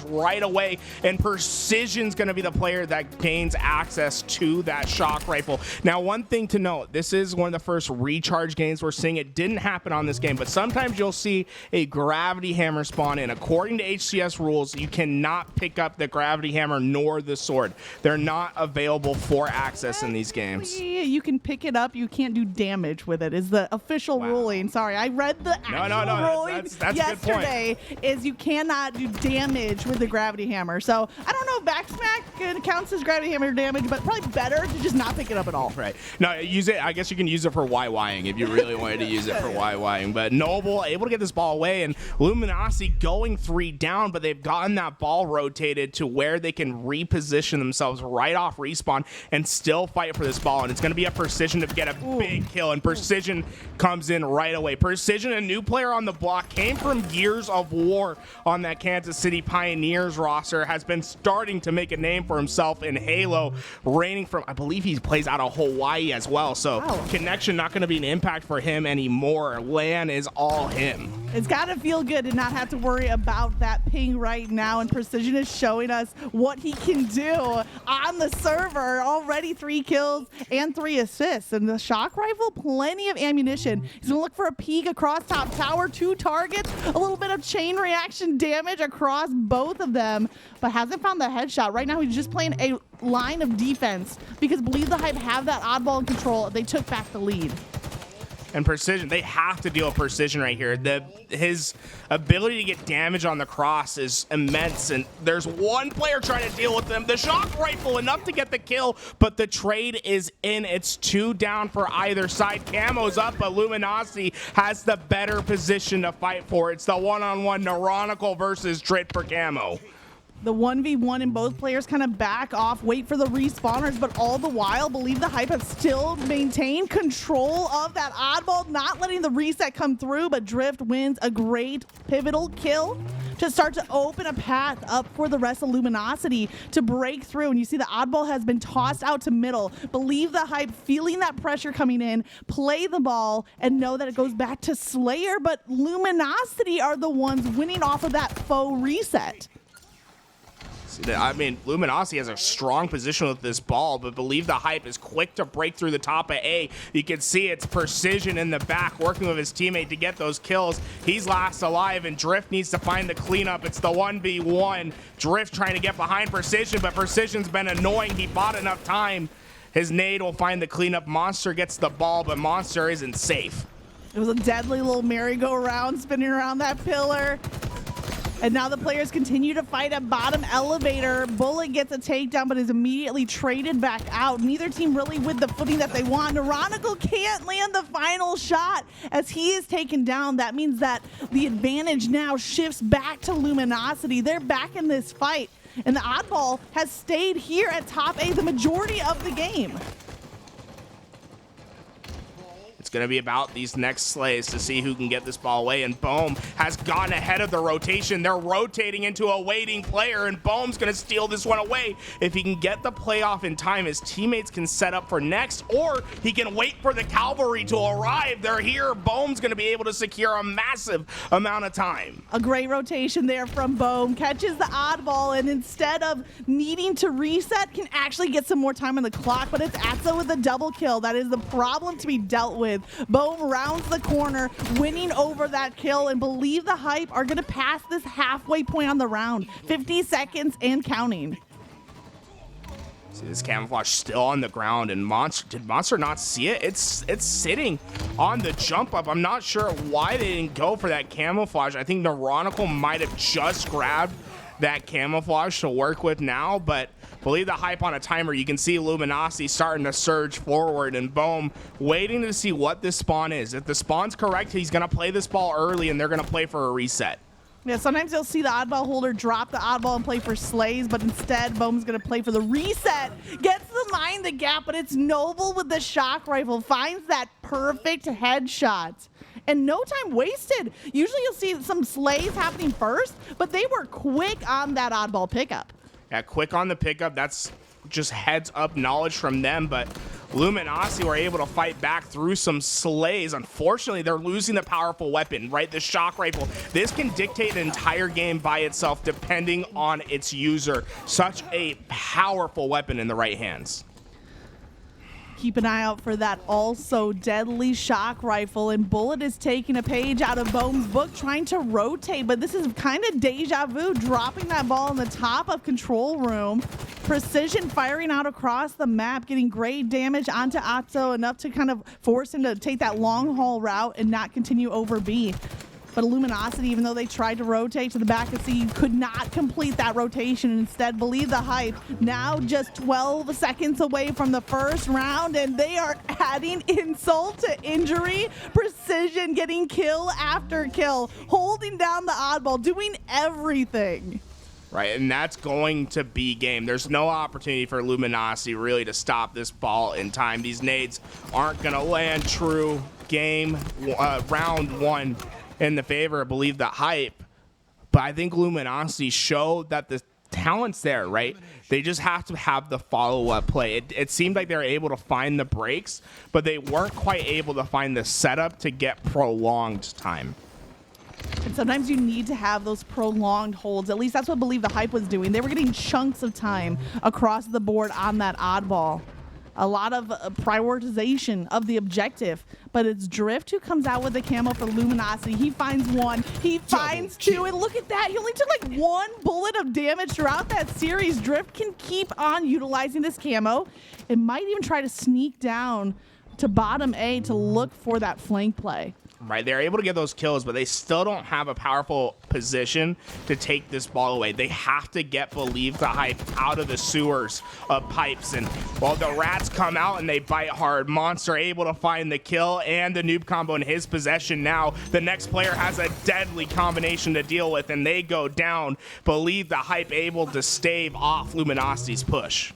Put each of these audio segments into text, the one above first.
right away, and Precision's going to be the player that gains access to that shock rifle. Now, one thing to note, this is one of the first recharge games we're seeing. It didn't happen on this game, but sometimes you'll see a gravity hammer spawn in. According to HCS rules, you cannot pick up the gravity hammer nor the sword. They're not available for access in these games. You can pick it up, you can't do damage with it, is the official ruling. Sorry, I read the actual ruling that's yesterday, is you cannot do damage with the gravity hammer. So I don't know if backsmack counts as gravity hammer damage, but probably better to just not pick it up at all. Right. No, use it. I guess you can use it for YYing if you really wanted to use it for YYing. But Noble able to get this ball away, and Luminosity going 3 down, but they've gotten that ball rotated to where they can reposition themselves right off respawn and still fight for this ball. And it's going to be a Precision to get a big kill, and Precision comes in right away. Precision, a new player on the block, came from Gears of War on that Kansas City Pioneers roster, has been starting to make a name for himself in Halo, reigning from, I believe he plays out of Hawaii as well, so connection not going to be an impact for him anymore. LAN is all him. It's got to feel good to not have to worry about that ping right now, and Precision is showing us what he can do on the server. Already 3 kills and 3 assists, and the shock rifle, plenty of ammunition. He's going to look for a peek across top tower, 2 targets, a little bit of chain reaction damage across both of them, but hasn't found the headshot. Right now he's just playing a line of defense because Believe the Hype have that oddball in control. They took back the lead. And Precision, they have to deal with Precision right here. His ability to get damage on the cross is immense, and there's one player trying to deal with them. The shock rifle, enough to get the kill, but the trade is in. It's 2 down for either side. Camo's up, but Luminosity has the better position to fight for. It's the one-on-one Neuronical versus Drit for Camo. The 1v1 and both players kind of back off, wait for the respawners, but all the while, Believe the Hype have still maintained control of that oddball, not letting the reset come through, but Drift wins a great pivotal kill to start to open a path up for the rest of Luminosity to break through. And you see the oddball has been tossed out to middle. Believe the Hype feeling that pressure coming in, play the ball, and know that it goes back to Slayer, but Luminosity are the ones winning off of that faux reset. I mean, Luminosity has a strong position with this ball, but Believe the Hype is quick to break through the top of A. You can see it's Precision in the back working with his teammate to get those kills. He's last alive, and Drift needs to find the cleanup. It's the 1v1. Drift trying to get behind Precision, but Precision's been annoying. He bought enough time. His nade will find the cleanup. Monster gets the ball, but Monster isn't safe. It was a deadly little merry-go-round spinning around that pillar. And now the players continue to fight at bottom elevator. Bullet gets a takedown, but is immediately traded back out. Neither team really with the footing that they want. Neuronical can't land the final shot as he is taken down. That means that the advantage now shifts back to Luminosity. They're back in this fight, and the oddball has stayed here at top A the majority of the game. It's going to be about these next slays to see who can get this ball away, and Bohm has gotten ahead of the rotation. They're rotating into a waiting player, and Bohm's going to steal this one away. If he can get the playoff in time, his teammates can set up for next, or he can wait for the cavalry to arrive. They're here. Bohm's going to be able to secure a massive amount of time. A great rotation there from Bohm. Catches the oddball, and instead of needing to reset, can actually get some more time on the clock, but it's Atza with a double kill. That is the problem to be dealt with. Bohm rounds the corner, winning over that kill, and Believe the Hype are going to pass this halfway point on the round. 50 seconds and counting. See this camouflage still on the ground, and did Monster not see it? It's sitting on the jump up. I'm not sure why they didn't go for that camouflage. I think Neuronical might have just grabbed that camouflage to work with now, but Believe the Hype on a timer. You can see Luminosity starting to surge forward, and Bohm waiting to see what this spawn is. If the spawn's correct, he's going to play this ball early, and they're going to play for a reset. Yeah, sometimes you'll see the oddball holder drop the oddball and play for slays, but instead Bohm's going to play for the reset. Gets to mind the gap, but it's Noble with the shock rifle. Finds that perfect headshot. And no time wasted. Usually you'll see some slays happening first, but they were quick on that oddball pickup. Yeah, quick on the pickup. That's just heads up knowledge from them, but Luminosity were able to fight back through some slays. Unfortunately, they're losing the powerful weapon, right? The shock rifle. This can dictate an entire game by itself depending on its user. Such a powerful weapon in the right hands. Keep an eye out for that also deadly shock rifle, and Bullet is taking a page out of Bohm's book, trying to rotate, but this is kind of deja vu, dropping that ball in the top of control room. Precision firing out across the map, getting great damage onto Otto, enough to kind of force him to take that long haul route and not continue over B. But Luminosity, even though they tried to rotate to the back of C, could not complete that rotation. Instead, Believe the Hype, now just 12 seconds away from the first round, and they are adding insult to injury. Precision getting kill after kill, holding down the Oddball, doing everything. Right, and that's going to be game. There's no opportunity for Luminosity really to stop this ball in time. These nades aren't going to land true. Game round one in the favor of Believe the Hype. But I think Luminosity showed that the talent's there, right? They just have to have the follow-up play. It seemed like they were able to find the breaks, but they weren't quite able to find the setup to get prolonged time. And sometimes you need to have those prolonged holds. At least that's what Believe the Hype was doing. They were getting chunks of time across the board on that Oddball. A lot of prioritization of the objective, but it's Drift who comes out with the camo for Luminosity. He finds one, he finds two, and look at that. He only took like one bullet of damage throughout that series. Drift can keep on utilizing this camo. It might even try to sneak down to bottom A to look for that flank play. Right, they're able to get those kills, but they still don't have a powerful position to take this ball away. They have to get Believe the Hype out of the sewers of pipes. And while the rats come out and they bite hard, Monster able to find the kill and the noob combo in his possession now. The next player has a deadly combination to deal with, and they go down. Believe the Hype able to stave off Luminosity's push.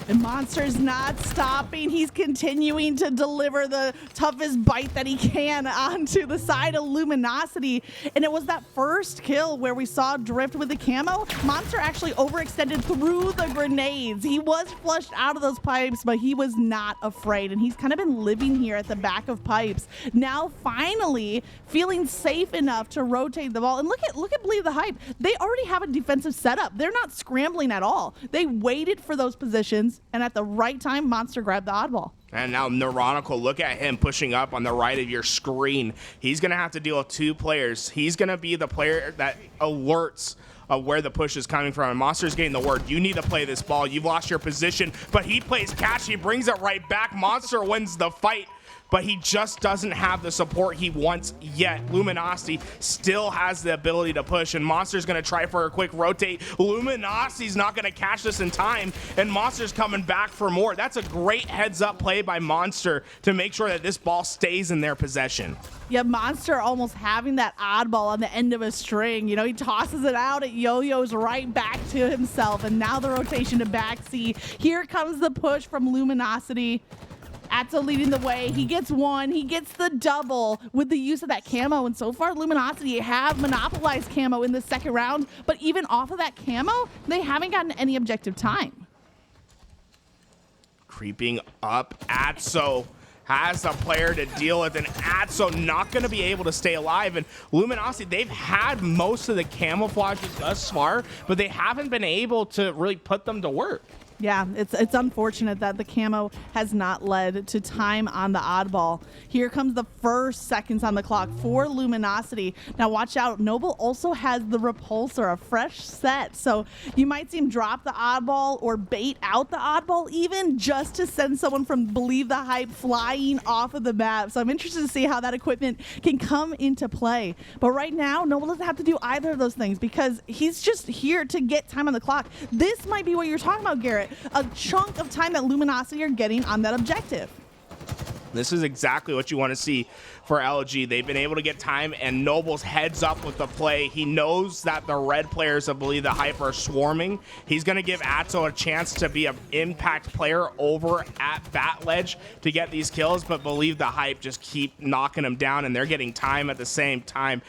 And Monster's not stopping. He's continuing to deliver the toughest bite that he can onto the side of Luminosity. And it was that first kill where we saw Drift with the camo. Monster actually overextended through the grenades. He was flushed out of those pipes, but he was not afraid. And he's kind of been living here at the back of pipes. Now finally feeling safe enough to rotate the ball. And look at Believe the Hype. They already have a defensive setup. They're not scrambling at all. They waited for those positions, and at the right time, Monster grabbed the Oddball. And now Neuronical, look at him pushing up on the right of your screen. He's going to have to deal with two players. He's going to be the player that alerts of where the push is coming from. And Monster's getting the word, you need to play this ball. You've lost your position. But he plays catch. He brings it right back. Monster wins the fight, but he just doesn't have the support he wants yet. Luminosity still has the ability to push, and Monster's going to try for a quick rotate. Luminosity's not going to catch this in time, and Monster's coming back for more. That's a great heads-up play by Monster to make sure that this ball stays in their possession. Yeah, Monster almost having that Oddball on the end of a string. You know, he tosses it out, it yo-yos right back to himself, and now the rotation to back C. Here comes the push from Luminosity. Atzo leading the way. He gets one. He gets the double with the use of that camo. And so far, Luminosity have monopolized camo in the second round. But even off of that camo, they haven't gotten any objective time. Creeping up, Atzo has a player to deal with, and Atzo not going to be able to stay alive. And Luminosity, they've had most of the camouflages thus far, but they haven't been able to really put them to work. Yeah, it's unfortunate that the camo has not led to time on the Oddball. Here comes the first seconds on the clock for Luminosity. Now watch out, Noble also has the Repulsor, a fresh set. So you might see him drop the Oddball or bait out the Oddball even just to send someone from Believe the Hype flying off of the map. So I'm interested to see how that equipment can come into play. But right now, Noble doesn't have to do either of those things because he's just here to get time on the clock. This might be what you're talking about, Garrett. A chunk of time that Luminosity are getting on that objective. This is exactly what you want to see for LG. They've been able to get time, and Noble's heads up with the play. He knows that the red players of Believe the Hype are swarming. He's going to give Atzo a chance to be an impact player over at Bat Ledge to get these kills, but Believe the Hype just keep knocking him down, and they're getting time at the same time.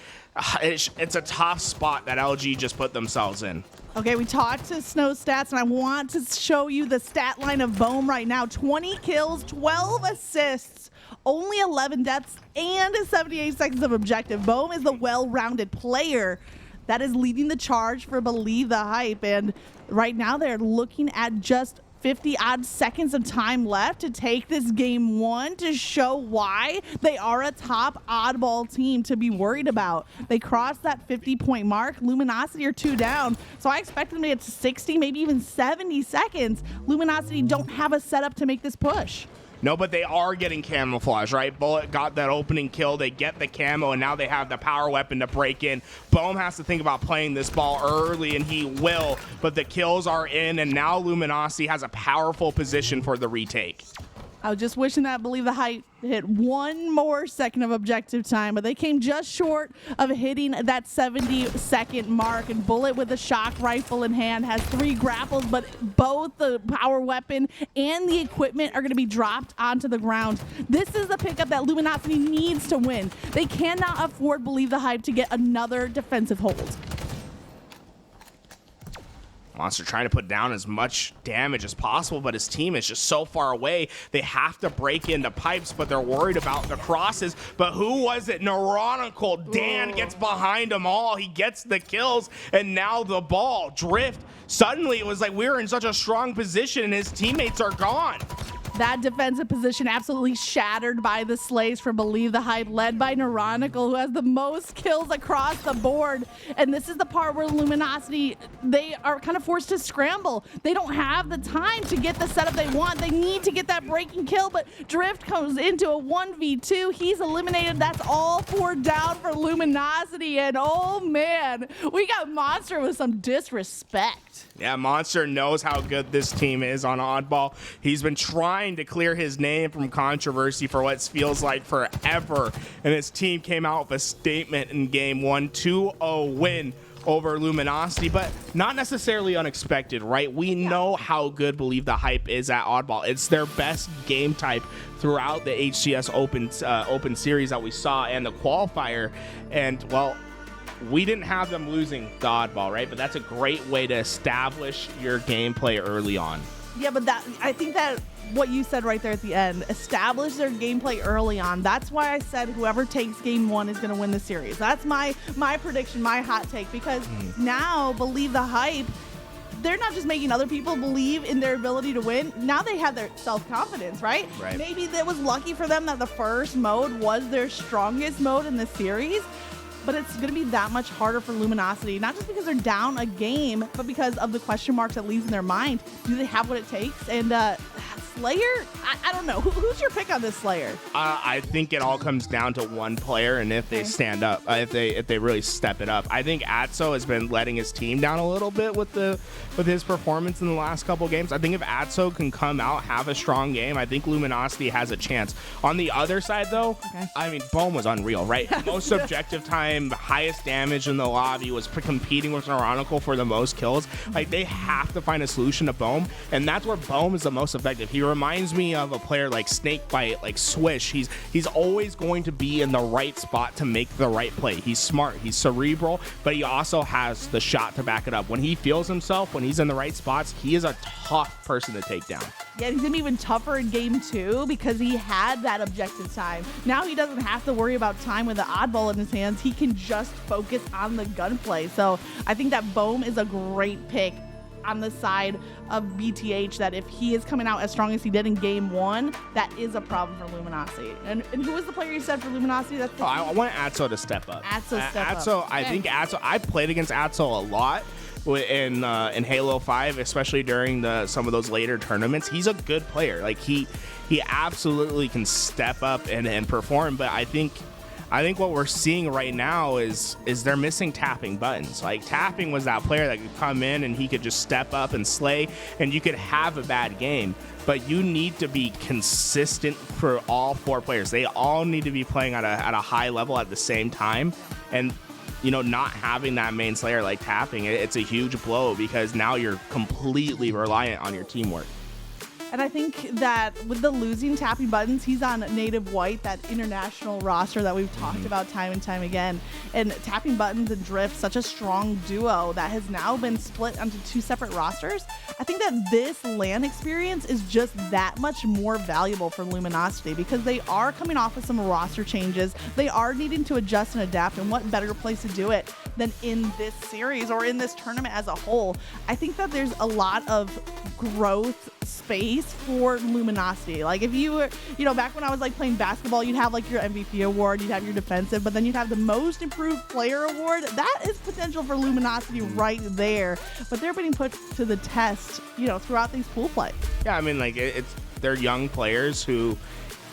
It's a tough spot that LG just put themselves in. Okay, we talked to Snow Stats, and I want to show you the stat line of Bohm right now. 20 kills, 12 assists, only 11 deaths, and 78 seconds of objective. Bohm is the well-rounded player that is leading the charge for Believe the Hype, and right now they're looking at just 50-odd seconds of time left to take this game one to show why they are a top oddball team to be worried about. They crossed that 50-point mark. Luminosity are 2 down, so I expect them to get to 60, maybe even 70 seconds. Luminosity don't have a setup to make this push. No, but they are getting camouflage, right? Bullet got that opening kill. They get the camo, and now they have the power weapon to break in. Bohm has to think about playing this ball early, and he will, but the kills are in, and now Luminosity has a powerful position for the retake. I was just wishing that Believe the Hype hit one more second of objective time, but they came just short of hitting that 70-second mark. And Bullet with a shock rifle in hand has 3 grapples, but both the power weapon and the equipment are going to be dropped onto the ground. This is the pickup that Luminosity needs to win. They cannot afford Believe the Hype to get another defensive hold. Monster trying to put down as much damage as possible, but his team is just so far away. They have to break into pipes, but they're worried about the crosses. But who was it? Neuronical. Dan gets behind them all. He gets the kills, and now the ball. Drift. Suddenly, it was like we were in such a strong position, and his teammates are gone. That defensive position absolutely shattered by the Slays from Believe the Hype, led by Neuronical, who has the most kills across the board. And this is the part where Luminosity, they are kind of forced to scramble. They don't have the time to get the setup they want. They need to get that breaking kill, but Drift comes into a 1v2. He's eliminated. That's all 4 down for Luminosity. And oh man, we got Monster with some disrespect. Yeah, Monster knows how good this team is on Oddball. He's been trying to clear his name from controversy for what feels like forever, and his team came out with a statement in game 1, 2-0 win over Luminosity, but not necessarily unexpected, right? We know how good Believe the Hype is at Oddball. It's their best game type throughout the HCS Open series that we saw and the qualifier, and well, we didn't have them losing the Oddball, right? But that's a great way to establish your gameplay early on. Yeah, but I think that what you said right there at the end, establish their gameplay early on. That's why I said whoever takes game 1 is going to win the series. That's my prediction, my hot take, because now Believe the Hype, they're not just making other people believe in their ability to win. Now they have their self-confidence, right? Maybe it was lucky for them that the first mode was their strongest mode in the series, but it's going to be that much harder for Luminosity, not just because they're down a game, but because of the question marks that leaves in their mind. Do they have what it takes? And Slayer, I don't know. Who's your pick on this Slayer? I think it all comes down to one player, and if they stand up, if they really step it up. I think Atso has been letting his team down a little bit with his performance in the last couple games. I think if Atso can come out, have a strong game, I think Luminosity has a chance. On the other side, though, I mean, Bohm was unreal, right? Most objective time, highest damage in the lobby, was competing with Neuronical for the most kills. Like, they have to find a solution to Bohm, and that's where Bohm is the most effective. He reminds me of a player like Snakebite, like Swish. He's always going to be in the right spot to make the right play. He's smart, he's cerebral, but he also has the shot to back it up. When he feels himself, when he's in the right spots, he is a tough person to take down. Yeah, he's gonna be even tougher in game 2 because he had that objective time. Now he doesn't have to worry about time with the Oddball in his hands. He can just focus on the gunplay. So I think that Bohm is a great pick on the side of BTH, that if he is coming out as strong as he did in game 1, that is a problem for Luminosity. And who was the player you said for Luminosity? That's I want Atso to step up. Atso, I think Atso, I played against Atso a lot in Halo 5, especially during some of those later tournaments. He's a good player. Like he absolutely can step up and perform, but I think what we're seeing right now is they're missing tapping buttons. Like, tapping was that player that could come in and he could just step up and slay, and you could have a bad game. But you need to be consistent for all 4 players. They all need to be playing at a high level at the same time. And, you know, not having that main slayer like tapping, it's a huge blow because now you're completely reliant on your teamwork. And I think that with the losing Tapping Buttons, he's on Native White, that international roster that we've talked about time and time again. And Tapping Buttons and Drift, such a strong duo that has now been split onto 2 separate rosters. I think that this LAN experience is just that much more valuable for Luminosity because they are coming off of some roster changes. They are needing to adjust and adapt, and what better place to do it than in this series or in this tournament as a whole. I think that there's a lot of growth space for Luminosity. Like if you were, back when I was like playing basketball, you'd have like your MVP award, you'd have your defensive, but then you'd have the most improved player award. That is potential for Luminosity right there. But they're being put to the test, throughout these pool play. Yeah, I mean, like they're young players who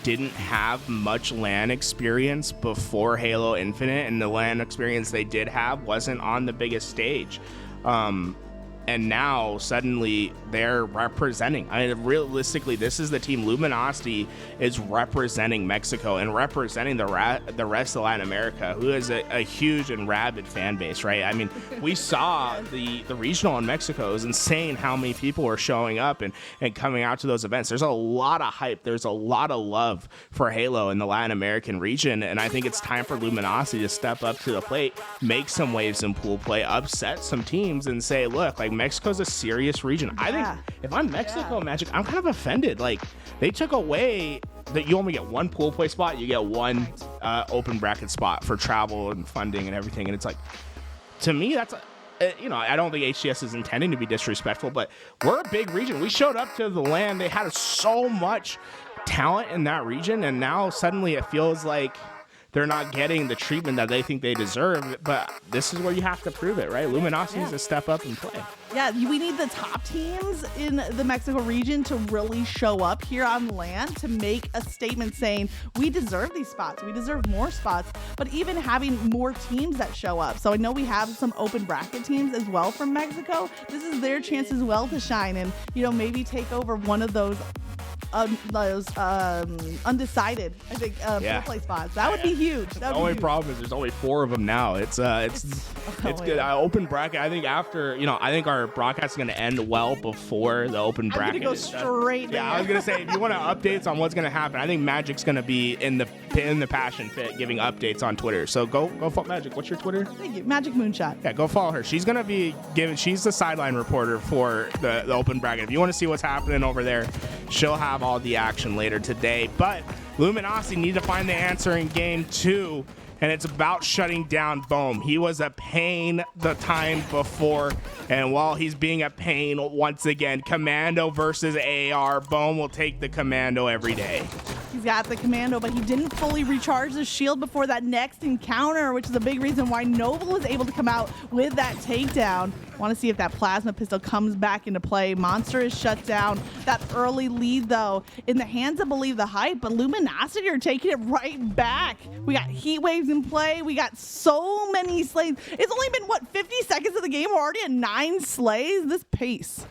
didn't have much LAN experience before Halo Infinite, and the LAN experience they did have wasn't on the biggest stage. And now suddenly they're representing. I mean, realistically, this is the team. Luminosity is representing Mexico and representing the rest of Latin America, who is a huge and rabid fan base, right? I mean, we saw the regional in Mexico. It was insane how many people were showing up and coming out to those events. There's a lot of hype. There's a lot of love for Halo in the Latin American region, and I think it's time for Luminosity to step up to the plate, make some waves in pool play, upset some teams, and say, look, like, Mexico's a serious region. I think if I'm Mexico, Magic, I'm kind of offended. Like, they took away that you only get 1 pool play spot, you get 1 open bracket spot for travel and funding and everything. And it's like, to me, that's I don't think HCS is intending to be disrespectful, but we're a big region. We showed up to the LAN. They had so much talent in that region, and now suddenly it feels like they're not getting the treatment that they think they deserve. But this is where you have to prove it, right? Luminosity needs to step up and play. Yeah, we need the top teams in the Mexico region to really show up here on LAN to make a statement saying, we deserve these spots. We deserve more spots. But even having more teams that show up. So I know we have some open bracket teams as well from Mexico. This is their chance as well to shine and, maybe take over one of those undecided, I think, pool play spots. That would be huge. The only problem is there's only 4 of them now. It's good. Open bracket. I think after, I think our broadcast is going to end well before the open bracket. I'm going to go straight. Yeah, I was going to say, if you want updates on what's going to happen, I think Magic's going to be in the passion pit giving updates on Twitter. So go follow Magic. What's your Twitter? Thank you. Magic Moonshot. Yeah, go follow her. She's going to be she's the sideline reporter for the open bracket. If you want to see what's happening over there, she'll have all the action later today. But Luminosity need to find the answer in game 2, and it's about shutting down Bohm. He was a pain the time before, and while he's being a pain once again, Commando versus AR, Bohm will take the Commando every day. He's got the Commando, but he didn't fully recharge the shield before that next encounter, which is a big reason why Noble was able to come out with that takedown. Want to see if that plasma pistol comes back into play. Monster is shut down. That early lead, though, in the hands of Believe the Hype, but Luminosity are taking it right back. We got heat waves in play. We got so many slays. It's only been, 50 seconds of the game? We're already at 9 slays? This pace.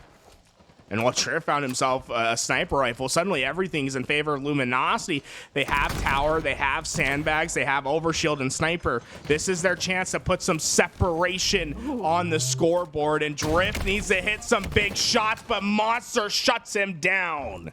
And while Triff found himself a sniper rifle, suddenly everything's in favor of Luminosity. They have tower, they have sandbags, they have overshield and sniper. This is their chance to put some separation on the scoreboard, and Drift needs to hit some big shots, but Monster shuts him down.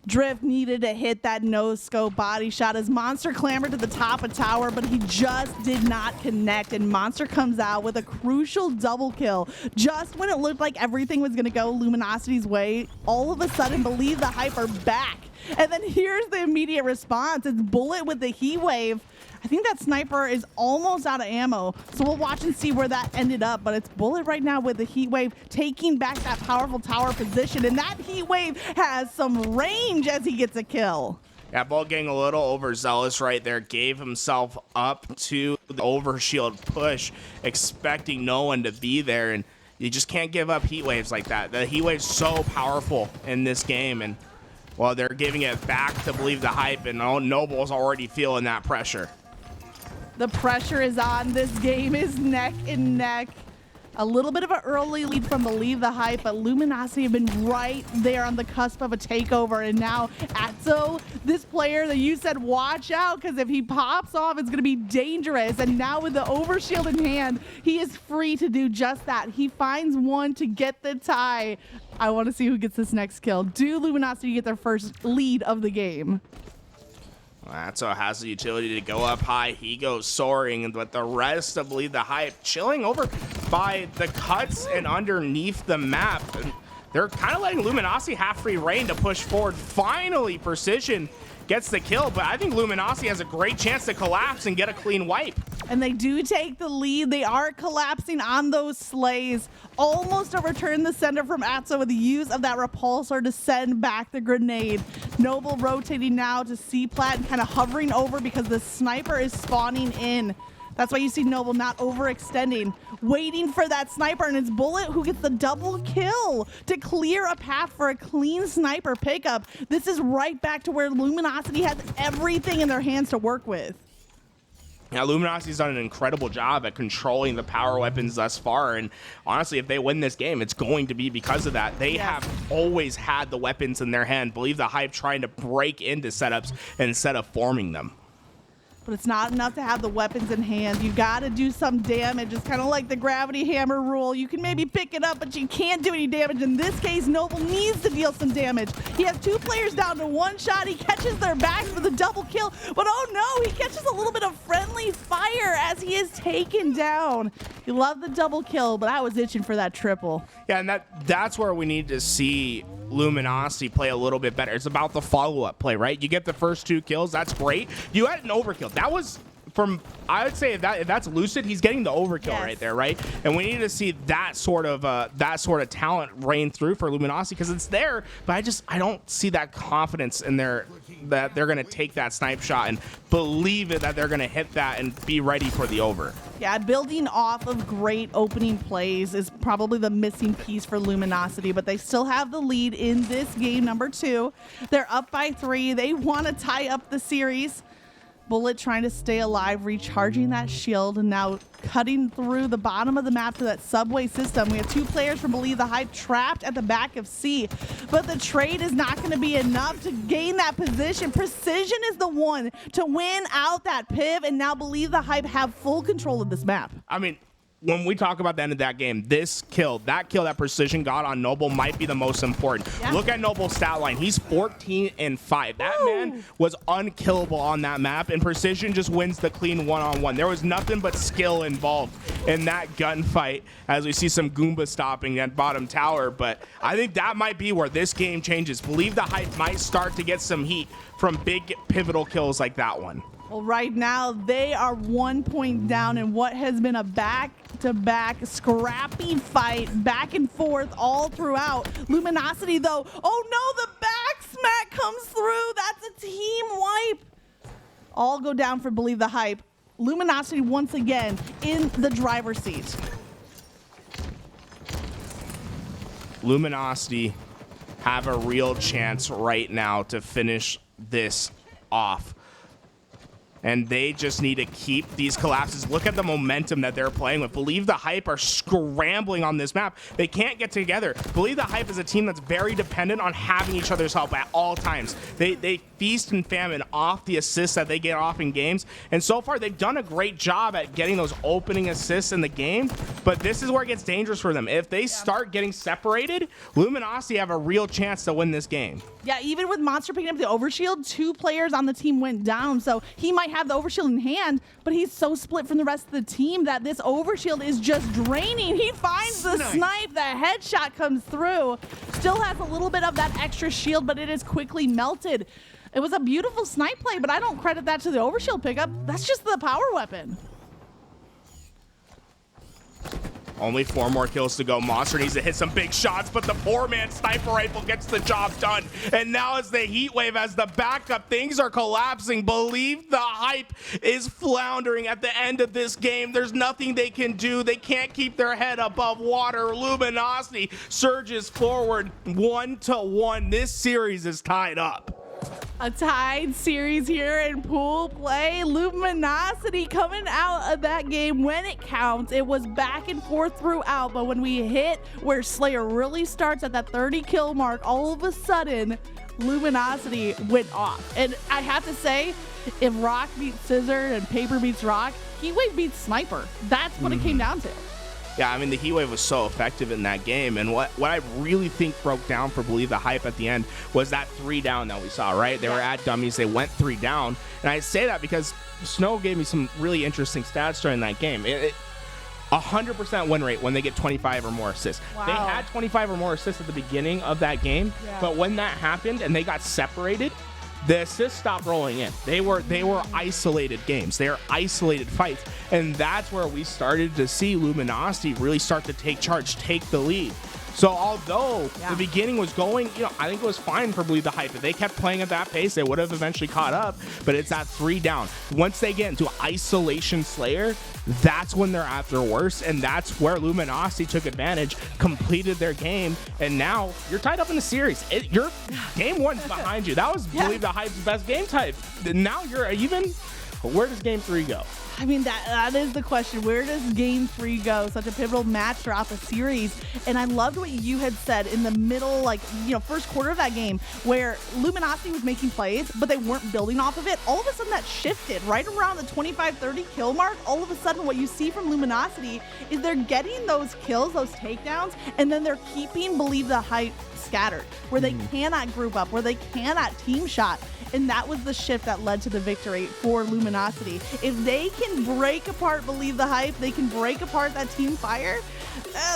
Drift needed to hit that no-scope body shot as Monster clambered to the top of tower, but he just did not connect, and Monster comes out with a crucial double kill. Just when it looked like everything was going to go Luminosity's way, all of a sudden Believe the Hype are back. And then here's the immediate response. It's Bullet with the heat wave. I think that sniper is almost out of ammo, so we'll watch and see where that ended up. But it's Bullet right now with the heat wave taking back that powerful tower position, and that heat wave has some range as he gets a kill. Yeah, Bullet getting a little overzealous right there, gave himself up to the overshield push, expecting no one to be there, and you just can't give up heat waves like that. The heat wave's so powerful in this game, and well, they're giving it back to Believe the Hype, and Noble's already feeling that pressure. The pressure is on. This game is neck and neck. A little bit of an early lead from Believe the Hype, but Luminosity have been right there on the cusp of a takeover. And now Atzo, this player that you said watch out, because if he pops off, it's going to be dangerous. And now with the overshield in hand, he is free to do just that. He finds one to get the tie. I want to see who gets this next kill. Do Luminosity get their first lead of the game? Atzo has the utility to go up high. He goes soaring, but the rest of Believe the Hype chilling over by the cuts and underneath the map. And they're kind of letting Luminosity have free reign to push forward. Finally, Precision gets the kill, but I think Luminosity has a great chance to collapse and get a clean wipe. And they do take the lead. They are collapsing on those slays. Almost overturned the sender from Atzo with the use of that repulsor to send back the grenade. Noble rotating now to C-Plat and kind of hovering over because the sniper is spawning in. That's why you see Noble not overextending, waiting for that sniper, and it's Bullet who gets the double kill to clear a path for a clean sniper pickup. This is right back to where Luminosity has everything in their hands to work with. Now, Luminosity's done an incredible job at controlling the power weapons thus far, and honestly, if they win this game, it's going to be because of that. They have always had the weapons in their hand. Believe the Hype trying to break into setups instead of forming them. But it's not enough to have the weapons in hand. You got to do some damage. It's kind of like the gravity hammer rule. You can maybe pick it up, but you can't do any damage. In this case, Noble needs to deal some damage. He has two players down to one shot. He catches their backs for the double kill, but oh no, he catches a little bit of friendly fire as he is taken down. You love the double kill, but I was itching for that triple. Yeah, and that's where we need to see Luminosity play a little bit better. It's about the follow-up play, right? You get the first two kills, that's great. You had an overkill. That was from, I would say if that's Lucid, he's getting the overkill right there, right? And we need to see that sort of talent reign through for Luminosity because it's there, but I don't see that confidence in that they're gonna take that snipe shot and believe it that they're gonna hit that and be ready for the over. Yeah, building off of great opening plays is probably the missing piece for Luminosity, but they still have the lead in this game number 2. They're up by 3. They want to tie up the series. Bullet trying to stay alive, recharging that shield, and now cutting through the bottom of the map to that subway system. We have two players from Believe the Hype trapped at the back of C, but the trade is not going to be enough to gain that position. Precision is the one to win out that piv, and now Believe the Hype have full control of this map. I mean, when we talk about the end of that game, that kill that Precision got on Noble might be the most important. Yeah. Look at Noble's stat line. He's 14-5. That man was unkillable on that map, and Precision just wins the clean one-on-one. There was nothing but skill involved in that gunfight as we see some Goomba stopping at bottom tower, but I think that might be where this game changes. Believe the Hype might start to get some heat from big pivotal kills like that one. Well, right now, they are 1 point down in what has been a back-to-back scrappy fight, back and forth all throughout. Luminosity, though, oh no, the back smack comes through. That's a team wipe. All go down for Believe the Hype. Luminosity, once again, in the driver's seat. Luminosity have a real chance right now to finish this off. And they just need to keep these collapses. Look at the momentum that they're playing with. Believe the Hype are scrambling on this map. They can't get together. Believe the Hype is a team that's very dependent on having each other's help at all times. They feast and famine off the assists that they get off in games. And so far, they've done a great job at getting those opening assists in the game. But this is where it gets dangerous for them. If they start getting separated, Luminosity have a real chance to win this game. Yeah, even with Monster picking up the overshield, 2 players on the team went down. So he might have the overshield in hand, but he's so split from the rest of the team that this overshield is just draining. He finds the snipe, the headshot comes through. Still has a little bit of that extra shield, but it is quickly melted. It was a beautiful snipe play, but I don't credit that to the overshield pickup. That's just the power weapon. Only 4 more kills to go. Monster needs to hit some big shots, but the poor man sniper rifle gets the job done. And now as the heat wave, as the backup, things are collapsing. Believe the Hype is floundering at the end of this game. There's nothing they can do. They can't keep their head above water. Luminosity surges forward 1-1. This series is tied up. A tied series here in pool play. Luminosity coming out of that game when it counts. It was back and forth throughout, but when we hit where Slayer really starts at that 30 kill mark, all of a sudden, Luminosity went off. And I have to say, if rock beats scissor and paper beats rock, Heatwave beats sniper. That's what it came down to. Yeah, I mean, the Heatwave was so effective in that game. And what I really think broke down for Believe the Hype at the end was that 3 down that we saw, right? They were at dummies. They went 3 down. And I say that because Snow gave me some really interesting stats during that game. 100% win rate when they get 25 or more assists. Wow. They had 25 or more assists at the beginning of that game. But when that happened and they got separated, the assists stopped rolling in. They were isolated games. They are isolated fights. And that's where we started to see Luminosity really start to take charge, take the lead. So although the beginning was going, I think it was fine for Believe the Hype. If they kept playing at that pace, they would have eventually caught up. But it's that 3 down. Once they get into isolation Slayer, that's when they're at their worst. And that's where Luminosity took advantage, completed their game. And now you're tied up in the series. Your game 1's behind you. That was Believe the Hype's best game type. Now you're even. Where does game 3 go? I mean, that is the question. Where does game 3 go? Such a pivotal match throughout the series. And I loved what you had said in the middle, first quarter of that game, where Luminosity was making plays, but they weren't building off of it. All of a sudden that shifted right around the 25-30 kill mark. All of a sudden what you see from Luminosity is they're getting those kills, those takedowns, and then they're keeping Believe the Hype scattered, where they cannot group up, where they cannot team shot. And that was the shift that led to the victory for Luminosity. If they can break apart Believe the Hype, they can break apart that team fire,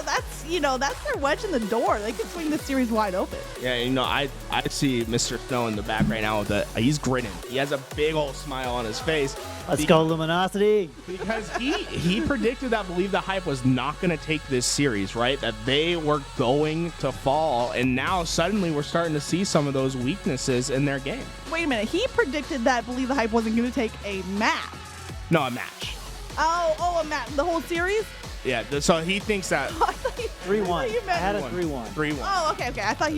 that's their wedge in the door. They can swing the series wide open. Yeah, I see Mr. Snow in the back right now he's grinning. He has a big old smile on his face. Let's go Luminosity. Because he predicted that Believe the Hype was not going to take this series, right? That they were going to fall, and now suddenly we're starting to see some of those weaknesses in their game. Wait a minute. He predicted that Believe the Hype wasn't going to take a map. No, a match. Oh, a map. The whole series? Yeah, so he thinks that 3-1. I had a 3-1. 3-1. Oh, okay. I thought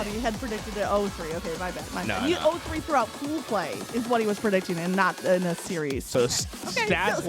he had predicted it 0-3. Okay, my bad. No. 0-3 throughout pool play is what he was predicting, and not in a series. So stats-wise,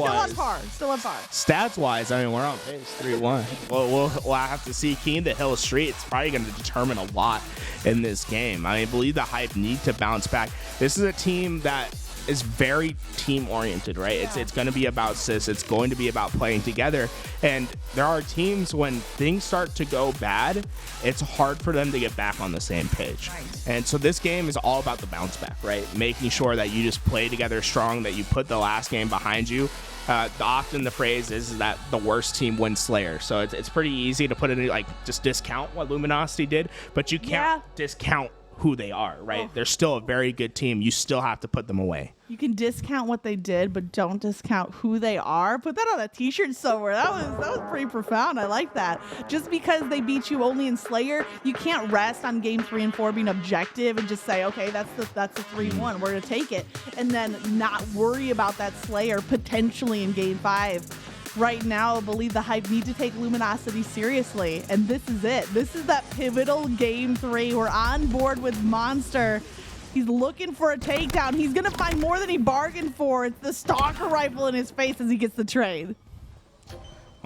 still on par. Stats-wise, I mean, we're on pace, 3-1. We'll have to see. King of the Hill Street, it's probably going to determine a lot in this game. I mean, Believe the Hype need to bounce back. This is a team that is very team oriented, right? Yeah. It's going to be about sis. It's going to be about playing together. And there are teams when things start to go bad, it's hard for them to get back on the same page. Right. And so this game is all about the bounce back, right? Making sure that you just play together strong, that you put the last game behind you. Often the phrase is that the worst team wins Slayer. So it's pretty easy to put it in, just discount what Luminosity did, but you can't discount who they are, right? They're still a very good team. You still have to put them away. You can discount what they did, but don't discount who they are. Put that on a t-shirt somewhere. That was pretty profound. I like that. Just because they beat you only in Slayer, you can't rest on game 3 and 4 being objective and just say, okay, that's the 3-1. We're gonna take it, and then not worry about that Slayer potentially in game 5. Right now, Believe the Hype need to take Luminosity seriously, and this is it. This is that pivotal game 3. We're on board with Monster. He's looking for a takedown. He's going to find more than he bargained for. It's the stalker rifle in his face as he gets the trade.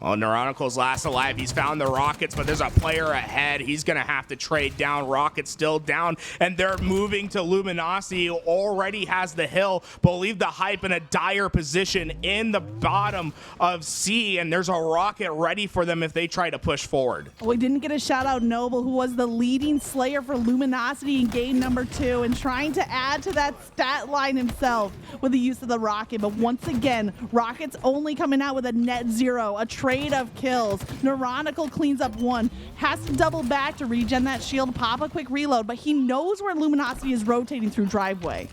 Well, Neuronical's last alive. He's found the Rockets, but there's a player ahead. He's going to have to trade down. Rockets still down, and they're moving to Luminosity, who already has the hill. Believe the Hype in a dire position in the bottom of C, and there's a rocket ready for them if they try to push forward. We didn't get a shout out Noble, who was the leading Slayer for Luminosity in game number 2 and trying to add to that stat line himself with the use of the rocket. But once again, Rockets only coming out with a net 0, a trade of kills. Neuronical cleans up 1, has to double back to regen that shield, pop a quick reload, but he knows where Luminosity is rotating through driveway.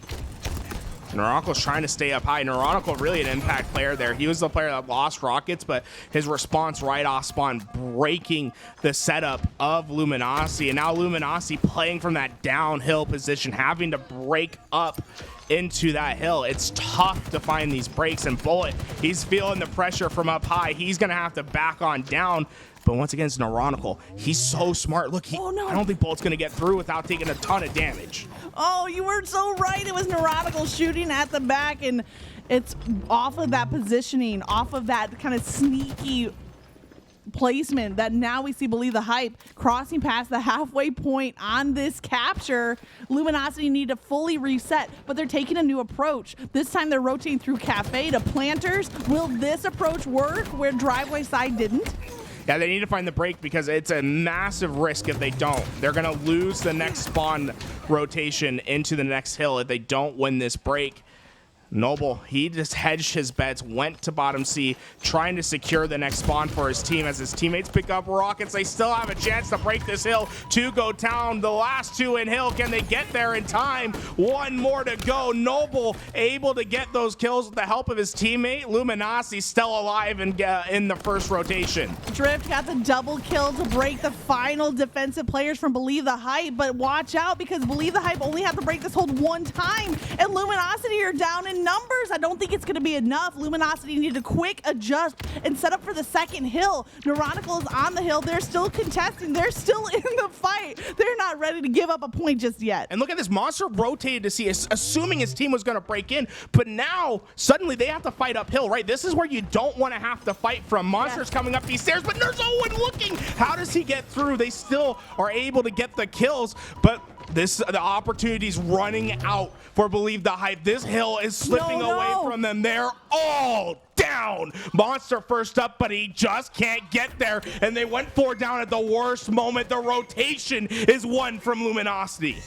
Neuronical's trying to stay up high. Neuronical really an impact player there. He was the player that lost Rockets, but his response right off spawn, breaking the setup of Luminosity. And now Luminosity playing from that downhill position, having to break up into that hill. It's tough to find these breaks, and Bullet, he's feeling the pressure from up high. He's gonna have to back on down. But once again, it's Neurotical. He's so smart. Look, Oh, no. I don't think Bolt's going to get through without taking a ton of damage. Oh, you were so right. It was Neurotical shooting at the back, and it's off of that positioning, off of that kind of sneaky placement that now we see Believe the Hype crossing past the halfway point on this capture. Luminosity need to fully reset, but they're taking a new approach. This time they're rotating through Cafe to Planters. Will this approach work where Driveway side didn't? Yeah, they need to find the break because it's a massive risk if they don't. They're going to lose the next spawn rotation into the next hill if they don't win this break. Noble, he just hedged his bets, went to bottom C, trying to secure the next spawn for his team. As his teammates pick up rockets, they still have a chance to break this hill to go down. The last two in hill, can they get there in time? One more to go. Noble able to get those kills with the help of his teammate. Luminosity still alive and in the first rotation. Drift got the double kill to break the final defensive players from Believe the Hype, but watch out because Believe the Hype only have to break this hold one time, and Luminosity are down in numbers. I don't think it's going to be enough. Luminosity need to quick adjust and set up for the second hill. Neurotical is on the hill. They're still contesting. They're still in the fight. They're not ready to give up a point just yet. And look at this. Monster rotated to see, assuming his team was going to break in, but now suddenly they have to fight uphill, right? This is where you don't want to have to fight from. Monster's coming up these stairs, but there's Owen looking. How does he get through? They still are able to get the kills, but the opportunity's running out for Believe the Hype. This hill is slipping away from them. They're all down. Monster first up, but he just can't get there. And they went 4 down at the worst moment. The rotation is won from Luminosity.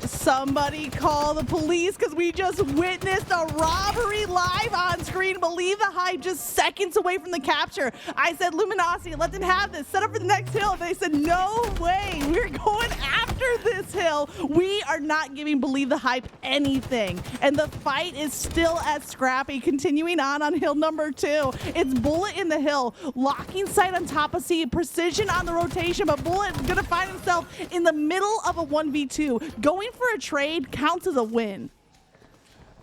Somebody call the police because we just witnessed a robbery live on screen. Believe the Hype just seconds away from the capture. I said, Luminosity, let them have this. Set up for the next hill. They said, no way. We're going after this hill. We are not giving Believe the Hype anything. And the fight is still as scrappy. Continuing on hill number 2. It's Bullet in the hill. Locking sight on top of C. Precision on the rotation. But Bullet is going to find himself in the middle of a 1v2. Going for a trade counts as a win.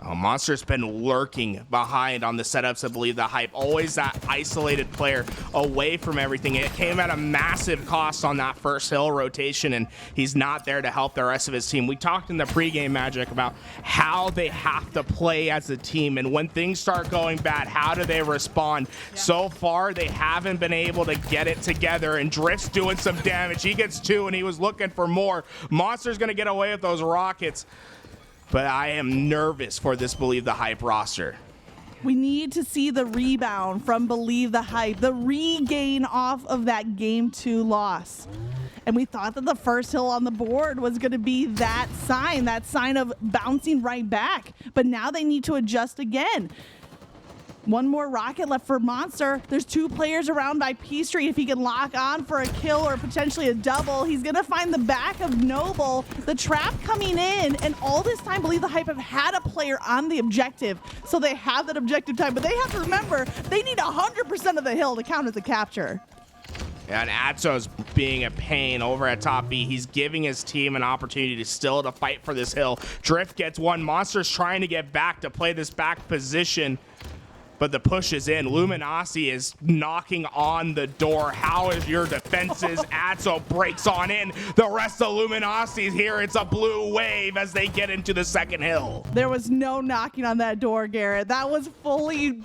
Oh, Monster's been lurking behind on the setups that Believe the Hype. Always that isolated player away from everything. It came at a massive cost on that first hill rotation, and he's not there to help the rest of his team. We talked in the pregame Magic about how they have to play as a team, and when things start going bad, how do they respond? So far, they haven't been able to get it together, and Drift's doing some damage. He gets 2, and he was looking for more. Monster's going to get away with those rockets. But I am nervous for this Believe the Hype roster. We need to see the rebound from Believe the Hype, the regain off of that game 2 loss. And we thought that the first hill on the board was going to be that sign of bouncing right back. But now they need to adjust again. One more rocket left for Monster. There's 2 players around by P Street. If he can lock on for a kill or potentially a double, he's going to find the back of Noble. The trap coming in, and all this time, Believe the Hype have had a player on the objective. So they have that objective time, but they have to remember, they need 100% of the hill to count as a capture. Yeah, and Atso's being a pain over at top B. He's giving his team an opportunity to still to fight for this hill. Drift gets 1. Monster's trying to get back to play this back position. But the push is in. Luminosity is knocking on the door. How is your defenses? Atso breaks on in. The rest of Luminosity is here. It's a blue wave as they get into the second hill. There was no knocking on that door, Garrett. That was fully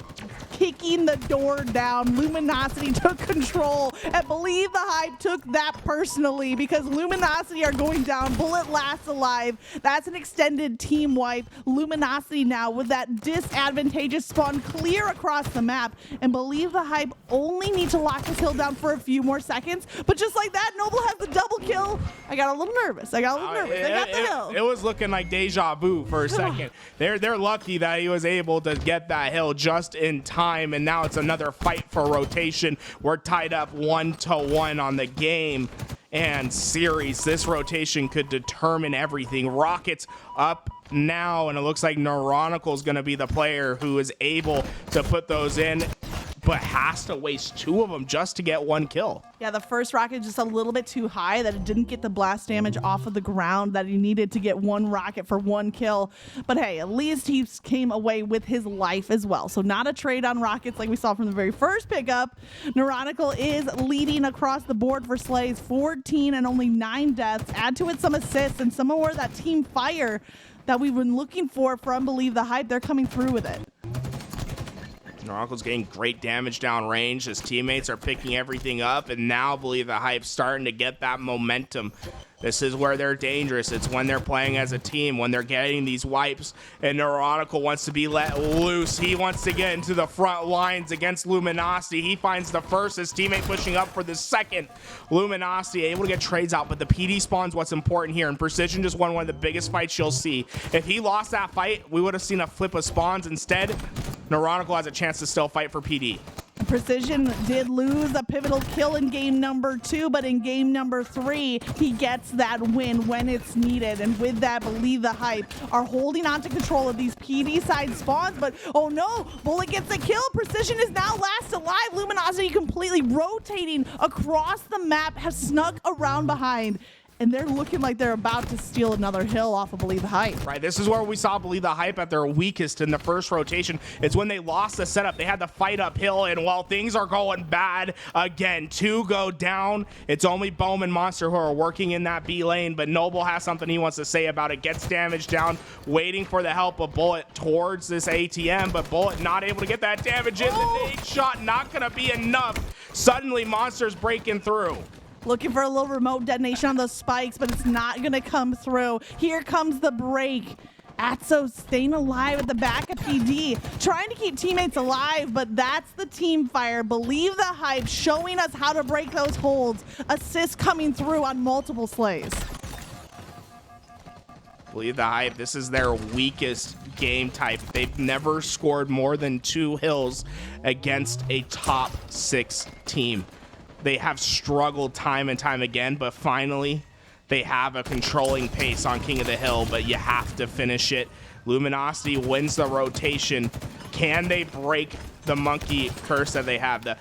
kicking the door down. Luminosity took control, and Believe the Hype took that personally because Luminosity are going down. Bullet last alive. That's an extended team wipe. Luminosity now with that disadvantageous spawn clear across the map, and Believe the Hype only need to lock this hill down for a few more seconds. But just like that, Noble has the double kill. I got a little nervous. They got the hill. It was looking like deja vu for a second. They're lucky that he was able to get that hill just in time, and now it's another fight for rotation. We're tied up 1-1 on the game and series. This rotation could determine everything. Rockets up now, and it looks like Neurotical is going to be the player who is able to put those in. but has to waste 2 of them just to get 1 kill. Yeah, the first rocket just a little bit too high that it didn't get the blast damage off of the ground that he needed to get 1 rocket for 1 kill. But hey, at least he came away with his life as well. So not a trade on rockets like we saw from the very first pickup. Neuronical is leading across the board for slays, 14 and only 9 deaths. Add to it some assists and some more of that team fire that we've been looking for from Believe the Hype. They're coming through with it. Neuronical's getting great damage downrange. His teammates are picking everything up, and now Believe the Hype's starting to get that momentum. This is where they're dangerous. It's when they're playing as a team, when they're getting these wipes, and Neuronical wants to be let loose. He wants to get into the front lines against Luminosity. He finds the first, his teammate pushing up for the second. Luminosity able to get trades out, but the PD spawn's what's important here, and Precision just won one of the biggest fights you'll see. If he lost that fight, we would have seen a flip of spawns. Instead, Neuronical has a chance to still fight for PD. Precision did lose a pivotal kill in game number 2, but in game number 3, he gets that win when it's needed. And with that, Believe the Hype are holding on to control of these PD side spawns, but oh no, Bullet gets a kill. Precision is now last alive. Luminosity completely rotating across the map, has snuck around behind. And they're looking like they're about to steal another hill off of Believe the Hype. Right, this is where we saw Believe the Hype at their weakest in the first rotation. It's when they lost the setup. They had to fight uphill, and while things are going bad, again, 2 go down. It's only Bohm and Monster who are working in that B lane, but Noble has something he wants to say about it. Gets damage down, waiting for the help of Bullet towards this ATM, but Bullet not able to get that damage in. The nade shot not going to be enough. Suddenly, Monster's breaking through. Looking for a little remote detonation on those spikes, but it's not going to come through. Here comes the break. Atso staying alive at the back of PD, trying to keep teammates alive, but that's the team fire. Believe the Hype showing us how to break those holds. Assists coming through on multiple slays. Believe the Hype, this is their weakest game type. They've never scored more than 2 hills against a top 6 team. They have struggled time and time again, but finally they have a controlling pace on King of the Hill, but you have to finish it. Luminosity wins the rotation. Can they break the monkey curse that they have?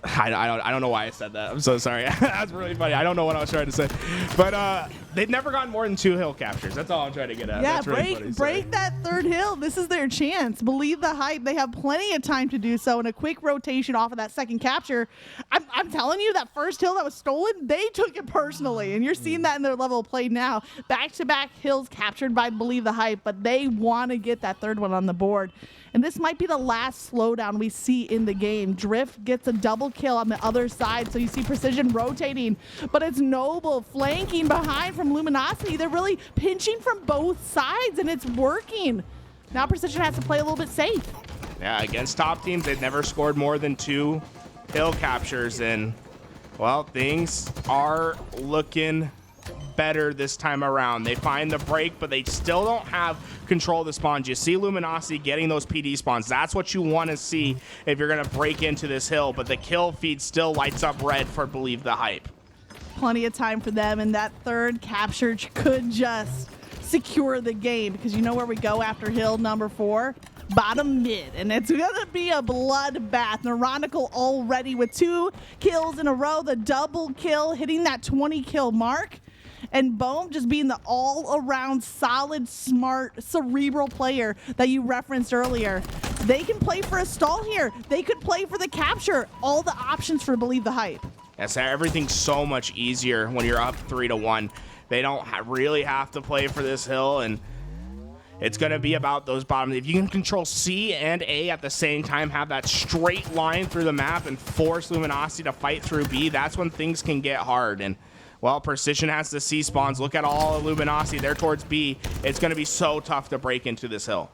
I don't know why I said that. I'm so sorry. That's really funny. I don't know what I was trying to say. But they've never gotten more than 2 hill captures. That's all I'm trying to get at. Yeah, That's really funny. break that 3rd hill. This is their chance. Believe the Hype. They have plenty of time to do so, and a quick rotation off of that 2nd capture. I'm telling you, that 1st hill that was stolen, they took it personally, and you're seeing that in their level of play now. Back-to-back hills captured by Believe the Hype, but they want to get that 3rd one on the board. And this might be the last slowdown we see in the game. Drift gets a double kill on the other side, so you see Precision rotating, but it's Noble flanking behind from Luminosity. They're really pinching from both sides, and it's working. Now Precision has to play a little bit safe. Yeah, against top teams, they've never scored more than 2 hill captures, and, well, things are looking better this time around. They find the break, but they still don't have control of the spawns. You see Luminosity getting those PD spawns. That's what you want to see if you're going to break into this hill, but the kill feed still lights up red for Believe the Hype. Plenty of time for them, and that 3rd capture could just secure the game, because you know where we go after hill number 4? Bottom mid, and it's gonna be a bloodbath. Neuronical already with 2 kills in a row, the double kill, hitting that 20 kill mark. And Bohm just being the all-around solid, smart, cerebral player that you referenced earlier. They can play for a stall here. They could play for the capture. All the options for Believe the Hype. Yes, everything's so much easier when you're up 3-1. They don't really have to play for this hill, and it's going to be about those bottoms. If you can control C and A at the same time, have that straight line through the map and force Luminosity to fight through B, that's when things can get hard. And well, Precision has the C spawns. Look at all of Luminosity. They're towards B. It's going to be so tough to break into this hill.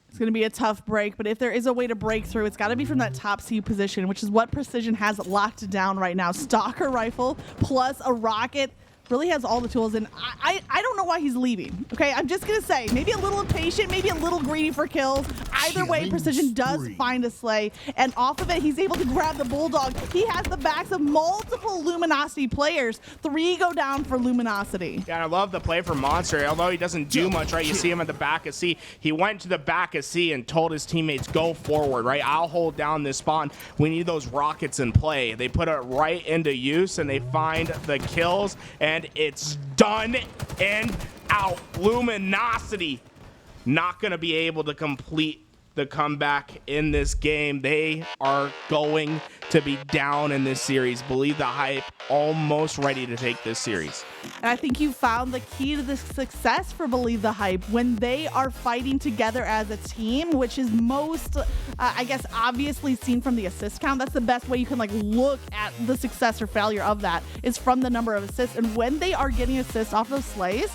It's going to be a tough break, but if there is a way to break through, it's got to be from that top C position, which is what Precision has locked down right now. Stalker rifle plus a rocket really has all the tools, and I don't know why he's leaving. Okay, I'm just gonna say maybe a little impatient, maybe a little greedy for kills. Either way, Precision does find a slay, and off of it, he's able to grab the Bulldog. He has the backs of multiple Luminosity players. 3 go down for Luminosity. Yeah, I love the play from Monster. Although he doesn't do much, right? You see him at the back of C. He went to the back of C and told his teammates, go forward, right? I'll hold down this spawn. We need those rockets in play. They put it right into use, and they find the kills, and it's done and out. Luminosity not going to be able to complete the comeback in this game. They are going to be down in this series. Believe the Hype almost ready to take this series. And I think you found the key to the success for Believe the Hype when they are fighting together as a team, which is most, I guess, obviously seen from the assist count. That's the best way you can like look at the success or failure of that is from the number of assists. And when they are getting assists off those slays,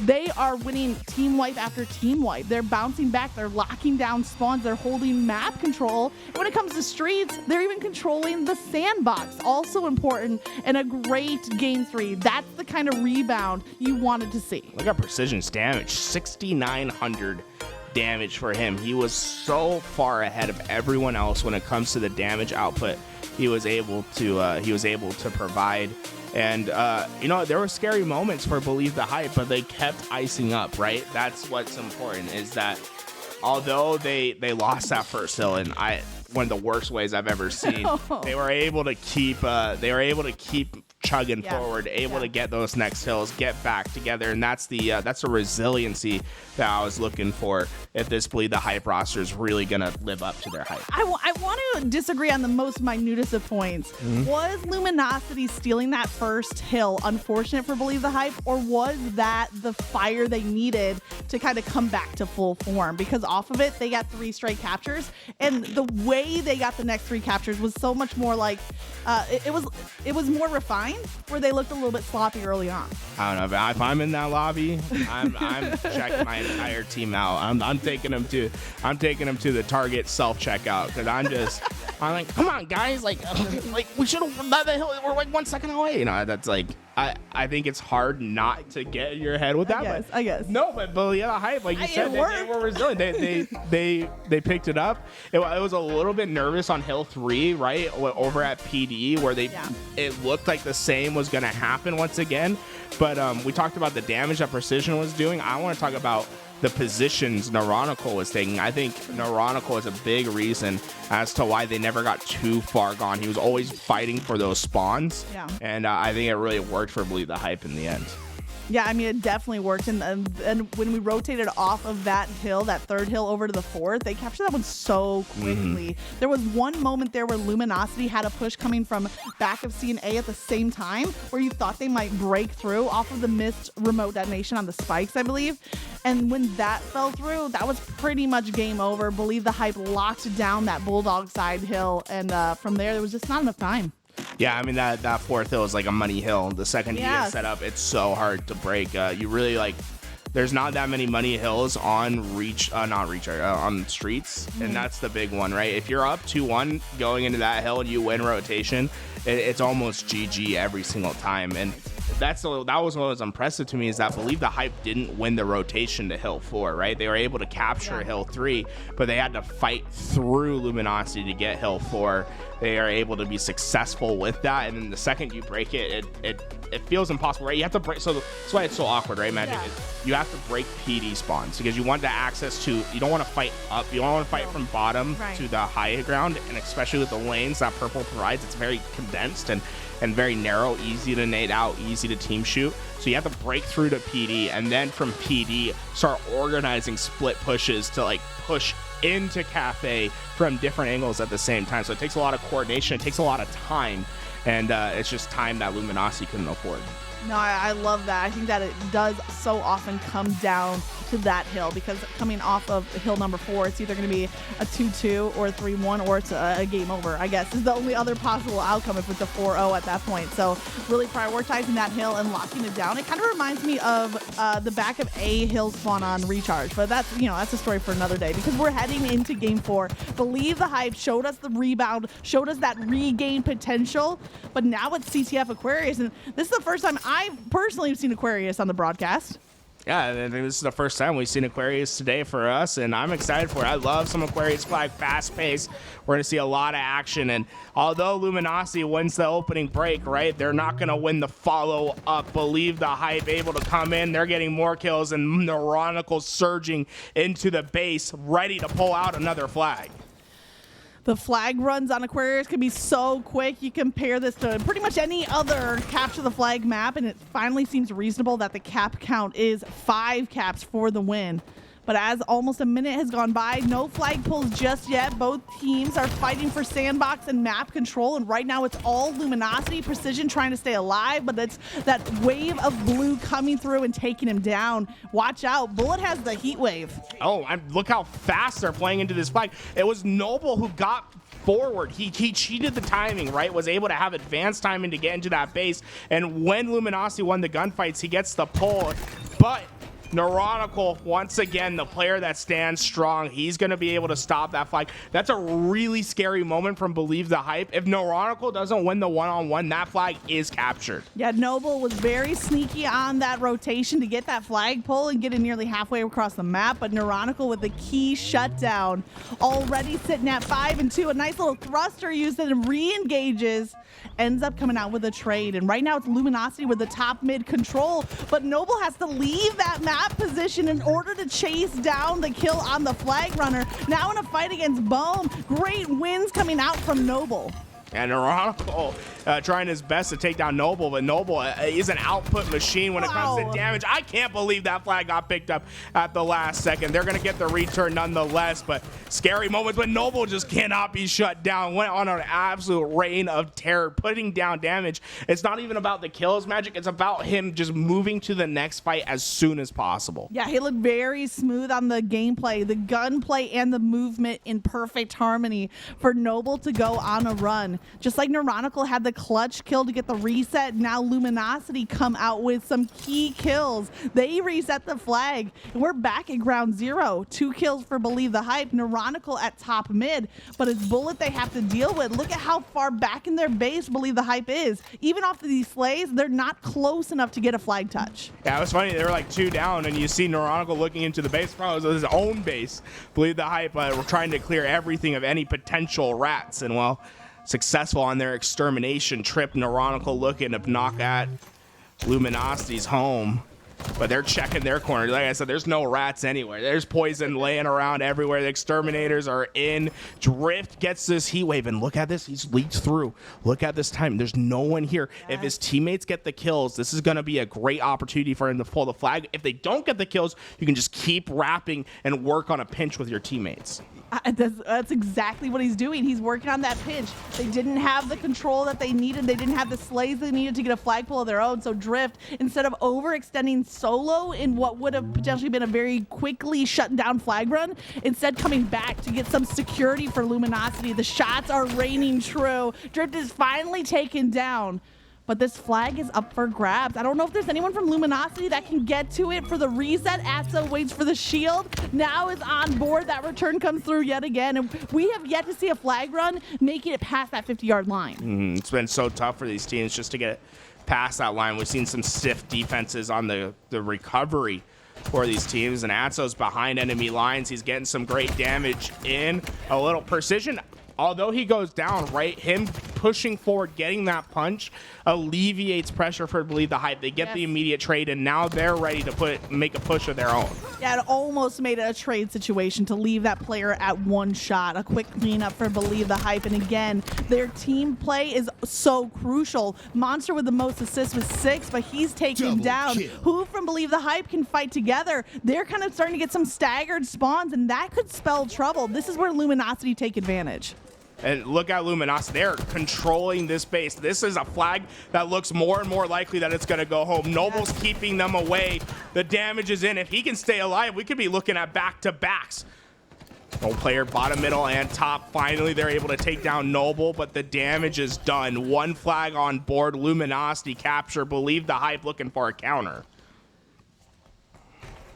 they are winning team wipe after team wipe. They're bouncing back. They're locking down spawns. They're holding map control. And when it comes to streets, they're even controlling the sandbox. Also important and a great game 3. That's the kind of rebound you wanted to see. Look at Precision's damage, 6,900 damage for him. He was so far ahead of everyone else when it comes to the damage output he was able to provide. And, you know, there were scary moments for Believe the Hype, but they kept icing up, right? That's what's important, is that although they lost that first hill, and one of the worst ways I've ever seen, they were able to keep chugging forward, able to get those next hills, get back together, and that's the resiliency that I was looking for if this Believe the Hype roster is really gonna live up to their hype. I want to disagree on the most minutest of points. Was Luminosity stealing that first hill unfortunate for Believe the Hype, or was that the fire they needed to kind of come back to full form? Because off of it, they got 3 straight captures, and the way they got the next 3 captures was so much more like it was more refined, where they looked a little bit sloppy early on. I don't know, if I'm in that lobby, I'm checking my entire team out. I'm taking them to the Target self checkout, because I'm like, come on guys, like we should have led the hill. We're like 1 second away. You know, that's like I think it's hard not to get in your head with that. I guess. No, but yeah, the Hype, like you said, they were resilient. They picked it up. It was a little bit nervous on hill 3, right, over at PD, where it looked like the same was going to happen once again. But we talked about the damage that Precision was doing. I want to talk about the positions Neuronical was taking. I think Neuronical is a big reason as to why they never got too far gone. He was always fighting for those spawns. Yeah. And I think it really worked for Believe the Hype in the end. Yeah, I mean, it definitely worked. And when we rotated off of that hill, that 3rd hill over to the 4th, they captured that one so quickly. There was one moment there where Luminosity had a push coming from back of C and A at the same time, where you thought they might break through off of the missed remote detonation on the spikes, I believe. And when that fell through, that was pretty much game over. Believe the Hype locked down that Bulldog side hill, and from there was just not enough time. Yeah, I mean, that 4th hill is like a money hill. The second you get set up, it's so hard to break. You really, like, there's not that many money hills on on streets, and that's the big one, right? If you're up 2-1 going into that hill and you win rotation, it's almost GG every single time. And that was what was impressive to me, is that Believe the Hype didn't win the rotation to hill 4, right? They were able to capture hill 3, but they had to fight through Luminosity to get hill 4. They are able to be successful with that, and then the second you break it, it feels impossible, right? You have to break, so that's why it's so awkward, right, Magic? You have to break PD spawns, because you want the access to, you don't want to fight up, you don't want to fight from bottom to the high ground, and especially with the lanes that purple provides, it's very condensed and very narrow, easy to nade out, easy to team shoot. So you have to break through to PD, and then from PD start organizing split pushes to like push into Cafe from different angles at the same time. So it takes a lot of coordination, it takes a lot of time, and it's just time that Luminosity couldn't afford. No, I love that. I think that it does so often come down to that hill, because coming off of hill number 4, it's either going to be a 2-2 or a 3-1, or it's a game over, I guess, is the only other possible outcome if it's a 4-0 at that point. So really prioritizing that hill and locking it down. It kind of reminds me of the back of A hill spawn on Recharge, but that's a story for another day, because we're heading into game 4. Believe the Hype showed us the rebound, showed us that regain potential, but now it's CTF Aquarius, and this is the first time I personally have seen Aquarius on the broadcast. Yeah, I think this is the first time we've seen Aquarius today for us, and I'm excited for it. I love some Aquarius flag, fast pace. We're going to see a lot of action, and although Luminosity wins the opening break, right, they're not going to win the follow-up. Believe the Hype able to come in. They're getting more kills, and Neuronical's surging into the base, ready to pull out another flag. The flag runs on Aquarius can be so quick. You compare this to pretty much any other capture the flag map, and it finally seems reasonable that the cap count is 5 caps for the win. But as almost a minute has gone by, no flag pulls just yet. Both teams are fighting for sandbox and map control, and right now it's all Luminosity, Precision trying to stay alive, but it's that wave of blue coming through and taking him down. Watch out, Bullet has the heat wave. Oh, look how fast they're playing into this flag. It was Noble who got forward. He cheated the timing, right? Was able to have advanced timing to get into that base, and when Luminosity won the gunfights, he gets the pull, but Neuronical, once again, the player that stands strong, he's going to be able to stop that flag. That's a really scary moment from Believe the Hype. If Neuronical doesn't win the one-on-one, that flag is captured. Yeah, Noble was very sneaky on that rotation to get that flag pull and get it nearly halfway across the map, but Neuronical with the key shutdown, already sitting at 5 and 2. A nice little thruster used that re-engages, ends up coming out with a trade, and right now it's Luminosity with the top mid control, but Noble has to leave that map position in order to chase down the kill on the flag runner. Now in a fight against Bohm, great wins coming out from Noble. And Neuronical trying his best to take down Noble, but Noble is an output machine when it comes to damage. I can't believe that flag got picked up at the last second. They're going to get the return nonetheless, but scary moments when Noble just cannot be shut down. Went on an absolute reign of terror, putting down damage. It's not even about the kills, Magic. It's about him just moving to the next fight as soon as possible. Yeah, he looked very smooth on the gameplay, the gunplay, and the movement in perfect harmony for Noble to go on a run. Just like Neuronical had the clutch kill to get the reset, now Luminosity come out with some key kills. They reset the flag, and we're back at ground zero. 2 kills for Believe the Hype. Neuronical at top mid, but it's Bullet they have to deal with. Look at how far back in their base Believe the Hype is. Even off of these slays, they're not close enough to get a flag touch. Yeah, it was funny. They were like 2 down, and you see Neuronical looking into the base. Probably was his own base. Believe the Hype were trying to clear everything of any potential rats, and well, successful on their extermination trip. Neuronical looking to knock at Luminosity's home, but they're checking their corner. Like I said, there's no rats anywhere. There's poison laying around everywhere. The exterminators are in. Drift gets this heat wave, and look at this. He's leaked through. Look at this time. There's no one here. If his teammates get the kills, this is going to be a great opportunity for him to pull the flag. If they don't get the kills, you can just keep wrapping and work on a pinch with your teammates. That's exactly what he's doing. He's working on that pinch. They didn't have the control that they needed. They didn't have the slays they needed to get a flagpole of their own. So Drift, instead of overextending solo in what would have potentially been a very quickly shut down flag run, instead coming back to get some security for Luminosity. The shots are raining true. Drift is finally taken down. But this flag is up for grabs. I don't know if there's anyone from Luminosity that can get to it for the reset. Atso waits for the shield. Now is on board. That return comes through yet again. And we have yet to see a flag run making it past that 50-yard line. It's been so tough for these teams just to get past that line. We've seen some stiff defenses on the recovery for these teams. And Atso's behind enemy lines. He's getting some great damage in. A little precision. Although he goes down, right, him pushing forward, getting that punch, alleviates pressure for Believe the Hype. They get the immediate trade, and now they're ready to make a push of their own. Yeah, it almost made it a trade situation to leave that player at 1 shot. A quick cleanup for Believe the Hype, and again, their team play is so crucial. Monster with the most assists with 6, but he's taken down. Who from Believe the Hype can fight together? They're kind of starting to get some staggered spawns, and that could spell trouble. This is where Luminosity take advantage. And look at Luminosity. They're controlling this base. This is a flag that looks more and more likely that it's going to go home. Noble's keeping them away. The damage is in. If he can stay alive, we could be looking at back-to-backs. No player, bottom, middle, and top. Finally, they're able to take down Noble, but the damage is done. 1 flag on board. Luminosity capture. Believe the Hype looking for a counter.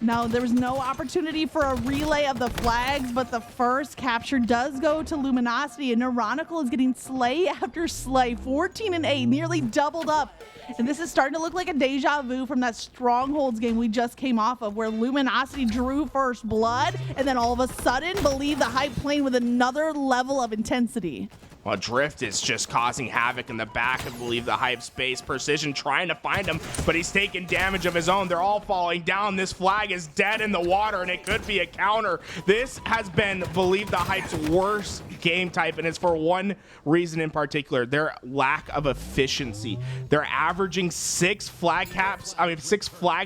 No, there was no opportunity for a relay of the flags, but the first capture does go to Luminosity, and Neuronical is getting slay after slay, 14 and 8, nearly doubled up. And this is starting to look like a deja vu from that Strongholds game we just came off of, where Luminosity drew first blood, and then all of a sudden, Believe the Hype playing with another level of intensity. Well, Drift is just causing havoc in the back of Believe the Hype space. Precision trying to find him, but he's taking damage of his own. They're all falling down. This flag is dead in the water, and it could be a counter. This has been Believe the Hype's worst game type, and it's for one reason in particular: their lack of efficiency. They're averaging 6 flag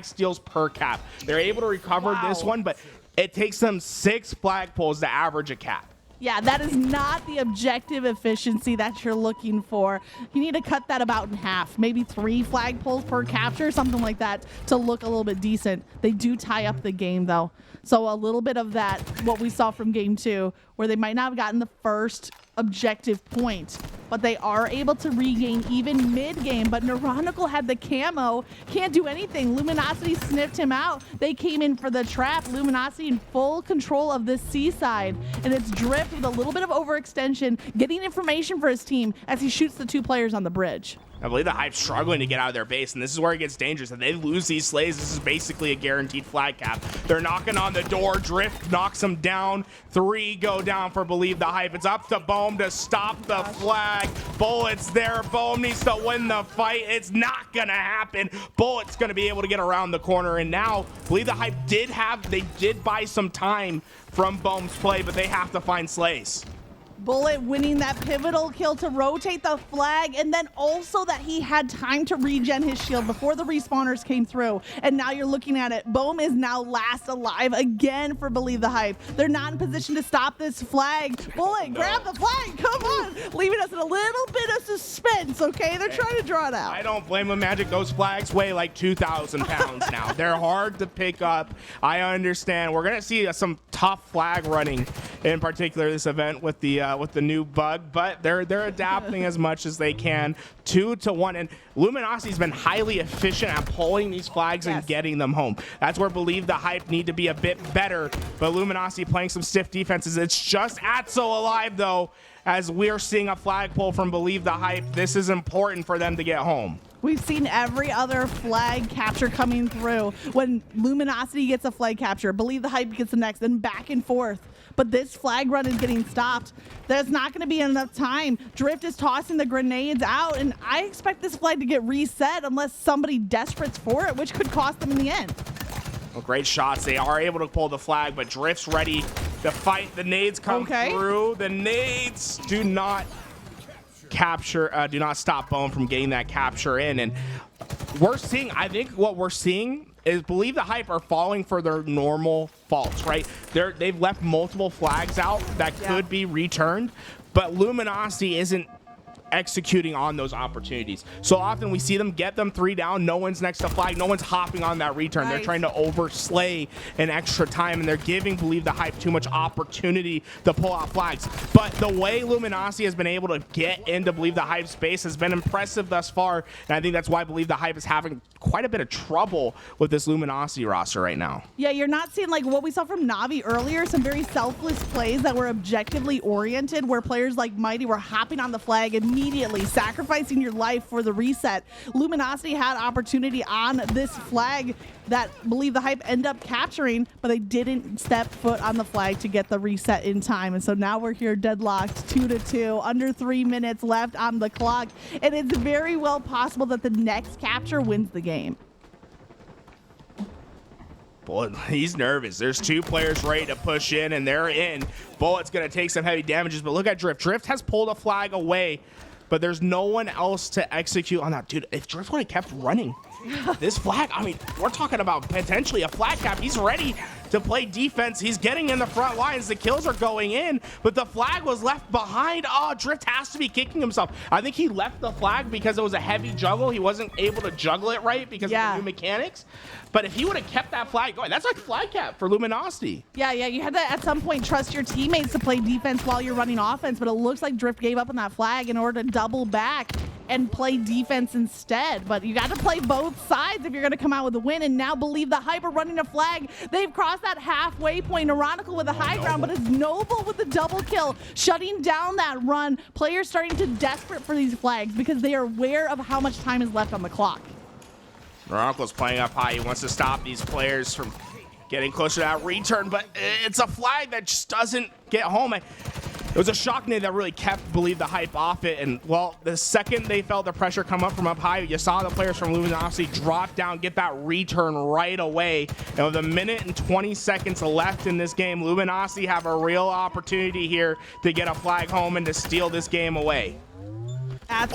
steals per cap. They're able to recover this one, but it takes them 6 flag pulls to average a cap. Yeah, that is not the objective efficiency that you're looking for. You need to cut that about in half, maybe 3 flag pulls per capture, something like that, to look a little bit decent. They do tie up the game, though. So a little bit of that, what we saw from game 2, where they might not have gotten the first objective point, but they are able to regain even mid-game. But Neuronical had the camo, can't do anything. Luminosity sniffed him out. They came in for the trap. Luminosity in full control of this seaside, and it's Drift with a little bit of overextension, getting information for his team as he shoots the 2 players on the bridge. I believe the Hype's struggling to get out of their base, and this is where it gets dangerous. If they lose these slays, this is basically a guaranteed flag cap. They're knocking on the door. Drift knocks them down. 3 go down for Believe the Hype. It's up to Bohm to stop the flag. Bullet's there. Bohm needs to win the fight. It's not going to happen. Bullet's going to be able to get around the corner, and now Believe the Hype did buy some time from Bohm's play, but they have to find slays. Bullet winning that pivotal kill to rotate the flag, and then also that he had time to regen his shield before the respawners came through. And now you're looking at it. Bohm is now last alive again for Believe the Hype. They're not in position to stop this flag. Bullet, grab the flag. Come on. Leaving us in a little bit of suspense, okay? They're trying to draw it out. I don't blame them, Magic. Those flags weigh like 2,000 pounds now. They're hard to pick up. I understand. We're going to see some tough flag running, in particular this event with the new bug, but they're adapting as much as they can. 2-1, and Luminosity's been highly efficient at pulling these flags and getting them home. That's where Believe the Hype need to be a bit better, but Luminosity playing some stiff defenses. It's just Atso alive, though, as we're seeing a flag pull from Believe the Hype. This is important for them to get home. We've seen every other flag capture coming through. When Luminosity gets a flag capture, Believe the Hype gets the next, and back and forth. But this flag run is getting stopped. There's not going to be enough time. Drift is tossing the grenades out, and I expect this flag to get reset unless somebody desperates for it, which could cost them in the end. Well, great shots. They are able to pull the flag, but Drift's ready to fight. The nades come through. The nades do not do not stop Bohm from getting that capture in. And I think what we're seeing is Believe the Hype are falling for their normal faults, right? They've left multiple flags out that could be returned, but Luminosity isn't executing on those opportunities. So often we see them get them 3 down, no one's next to flag, no one's hopping on that return. They're trying to overslay an extra time, and they're giving Believe the Hype too much opportunity to pull out flags. But the way Luminosity has been able to get into Believe the Hype space has been impressive thus far, and I think that's why Believe the Hype is having quite a bit of trouble with this Luminosity roster right now. Yeah, you're not seeing like what we saw from Navi earlier, some very selfless plays that were objectively oriented, where players like Mighty were hopping on the flag immediately, sacrificing your life for the reset. Luminosity had opportunity on this flag that Believe the Hype end up capturing, but they didn't step foot on the flag to get the reset in time. And so now we're here deadlocked 2-2, under 3 minutes left on the clock. And it's very well possible that the next capture wins the game. Bullet, he's nervous. There's 2 players ready to push in, and they're in. Bullet's going to take some heavy damages, but look at Drift. Drift has pulled a flag away, but there's no one else to execute on that. Dude, if Drift would have kept running this flag, I mean, we're talking about potentially a flag cap. He's ready to play defense. He's getting in the front lines. The kills are going in, but the flag was left behind. Oh, Drift has to be kicking himself. I think he left the flag because it was a heavy juggle. He wasn't able to juggle it right because of the new mechanics. But if he would have kept that flag going, that's like flag cap for Luminosity. Yeah, you had to at some point trust your teammates to play defense while you're running offense, but it looks like Drift gave up on that flag in order to double back. and play defense instead. But you got to play both sides if you're going to come out with a win. And now Believe the Hype are running a flag. They've crossed that halfway point. Noronical with a high ground, but it's Noble with the double kill, shutting down that run. Players starting to desperate for these flags because they are aware of how much time is left on the clock. Noronacal's playing up high. He wants to stop these players from getting closer to that return, but it's a flag that just doesn't get home. It was a shock nade that really kept Believe the Hype off it, and well, the second they felt the pressure come up from up high, you saw the players from Luminosity drop down, get that return right away. And with a minute and 20 seconds left in this game, Luminosity have a real opportunity here to get a flag home and to steal this game away. It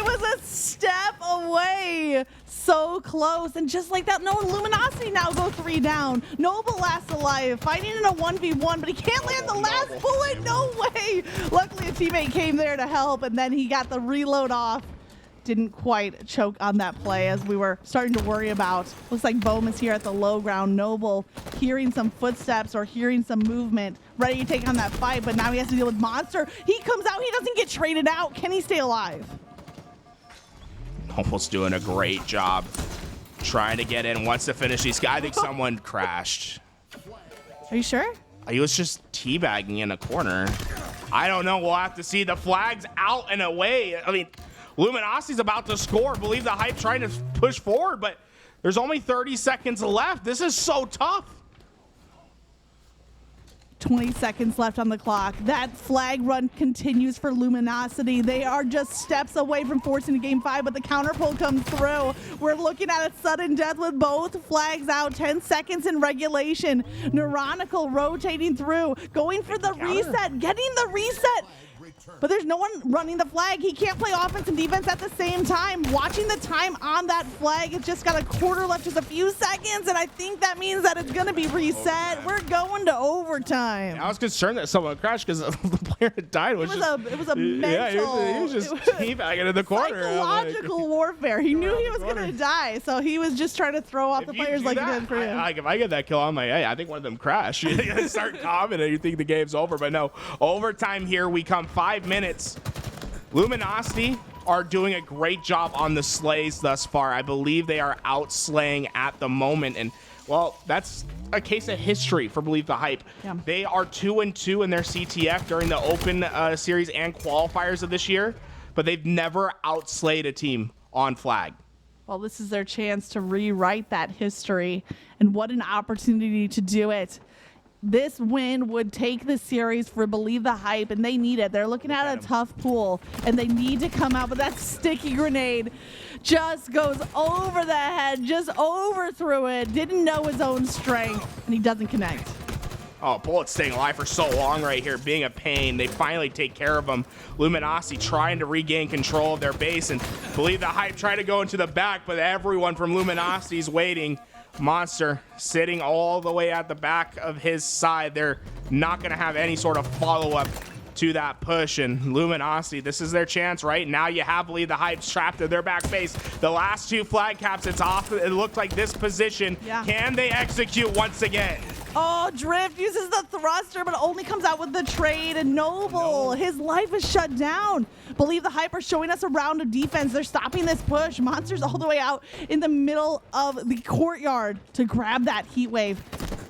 was a step away. So close. And just like that, no, Luminosity now go 3 down. Noble last alive, fighting in a 1v1, but he can't land the last bullet. No way. Luckily, a teammate came there to help, and then he got the reload off. Didn't quite choke on that play as we were starting to worry about. Looks like Bohm is here at the low ground. Noble hearing some footsteps or hearing some movement, ready to take on that fight, but now he has to deal with Monster. He comes out, he doesn't get traded out. Can he stay alive? Noble's doing a great job trying to get in, wants to finish these guys. I think someone crashed. Are you sure? He was just teabagging in a corner. I don't know. We'll have to see. The flag's out and away. I mean, Luminosity's about to score. Believe the Hype trying to push forward, but there's only 30 seconds left. This is so tough. 20 seconds left on the clock. That flag run continues for Luminosity. They are just steps away from forcing a game 5, but the counter pull comes through. We're looking at a sudden death with both flags out. 10 seconds in regulation. Noronical rotating through, going for the reset, getting the reset. But there's no one running the flag. He can't play offense and defense at the same time. Watching the time on that flag, it's just got a quarter left, just a few seconds, and I think that means that it's going to be reset. We're going to overtime. I was concerned that someone crashed because the player that died was it was a mental. Yeah, he was just teabagging in the corner. Psychological warfare. He knew he was going to die, so he was just trying to throw off the players like he did for him. If I get that kill, I'm like, hey, I think one of them crashed. You start commenting, you think the game's over, but no. Overtime here we come. 5 minutes. Luminosity are doing a great job on the slays thus far. I believe they are outslaying at the moment, and well, that's a case of history for Believe the Hype. Yeah. They are 2-2 in their CTF during the open series and qualifiers of this year, but they've never outslayed a team on flag. Well, this is their chance to rewrite that history, and what an opportunity to do it. This win would take the series for Believe the Hype, and they need it. They're looking at a tough pool, and they need to come out, but that sticky grenade just goes over the head, just overthrew it, didn't know his own strength, and he doesn't connect. Oh, Bullet's staying alive for so long right here, being a pain. They finally take care of him. Luminosity trying to regain control of their base, and Believe the Hype trying to go into the back, but everyone from Luminosity is waiting. Monster sitting all the way at the back of his side. They're not going to have any sort of follow-up to that push, and Luminosity, this is their chance right now. You have Believe the Hype trapped in their back base. The last 2 flag caps, it's off. It looked like this position. Yeah. Can they execute once again? Oh, Drift uses the thruster, but only comes out with the trade. And Noble, his life is shut down. Believe the Hype are showing us a round of defense. They're stopping this push. Monster's all the way out in the middle of the courtyard to grab that heat wave.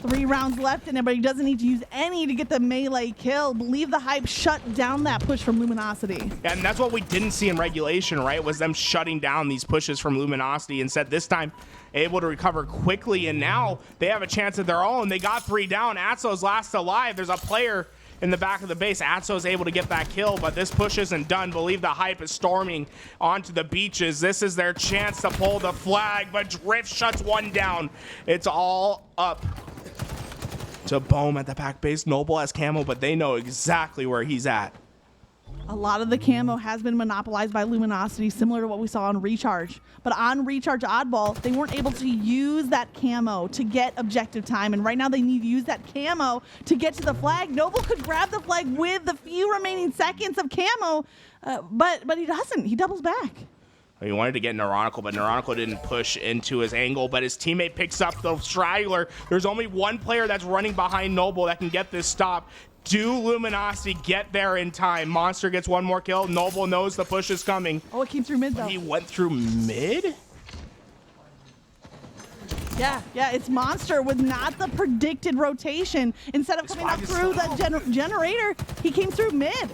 3 rounds left in it, but he doesn't need to use any to get the melee kill. Believe the Hype shut down that push from Luminosity. Yeah, and that's what we didn't see in regulation, right? Was them shutting down these pushes from Luminosity. Instead, this time, able to recover quickly, and now they have a chance of their own. They got 3 down. Atso's last alive. There's a player in the back of the base. Atso's able to get that kill, but this push isn't done. Believe the Hype is storming onto the beaches. This is their chance to pull the flag, but Drift shuts one down. It's all up to Bohm at the back base. Noble has camo, but they know exactly where he's at. A lot of the camo has been monopolized by Luminosity, similar to what we saw on Recharge. But on Recharge Oddball, they weren't able to use that camo to get objective time. And right now they need to use that camo to get to the flag. Noble could grab the flag with the few remaining seconds of camo, but he doesn't. He doubles back. He wanted to get Noronical, but Noronical didn't push into his angle, but his teammate picks up the straggler. There's only one player that's running behind Noble that can get this stop. Do Luminosity get there in time? Monster gets one more kill. Noble knows the push is coming. Oh, it came through mid, though. He went through mid? Yeah, it's Monster with not the predicted rotation. Instead of coming up through the generator, he came through mid.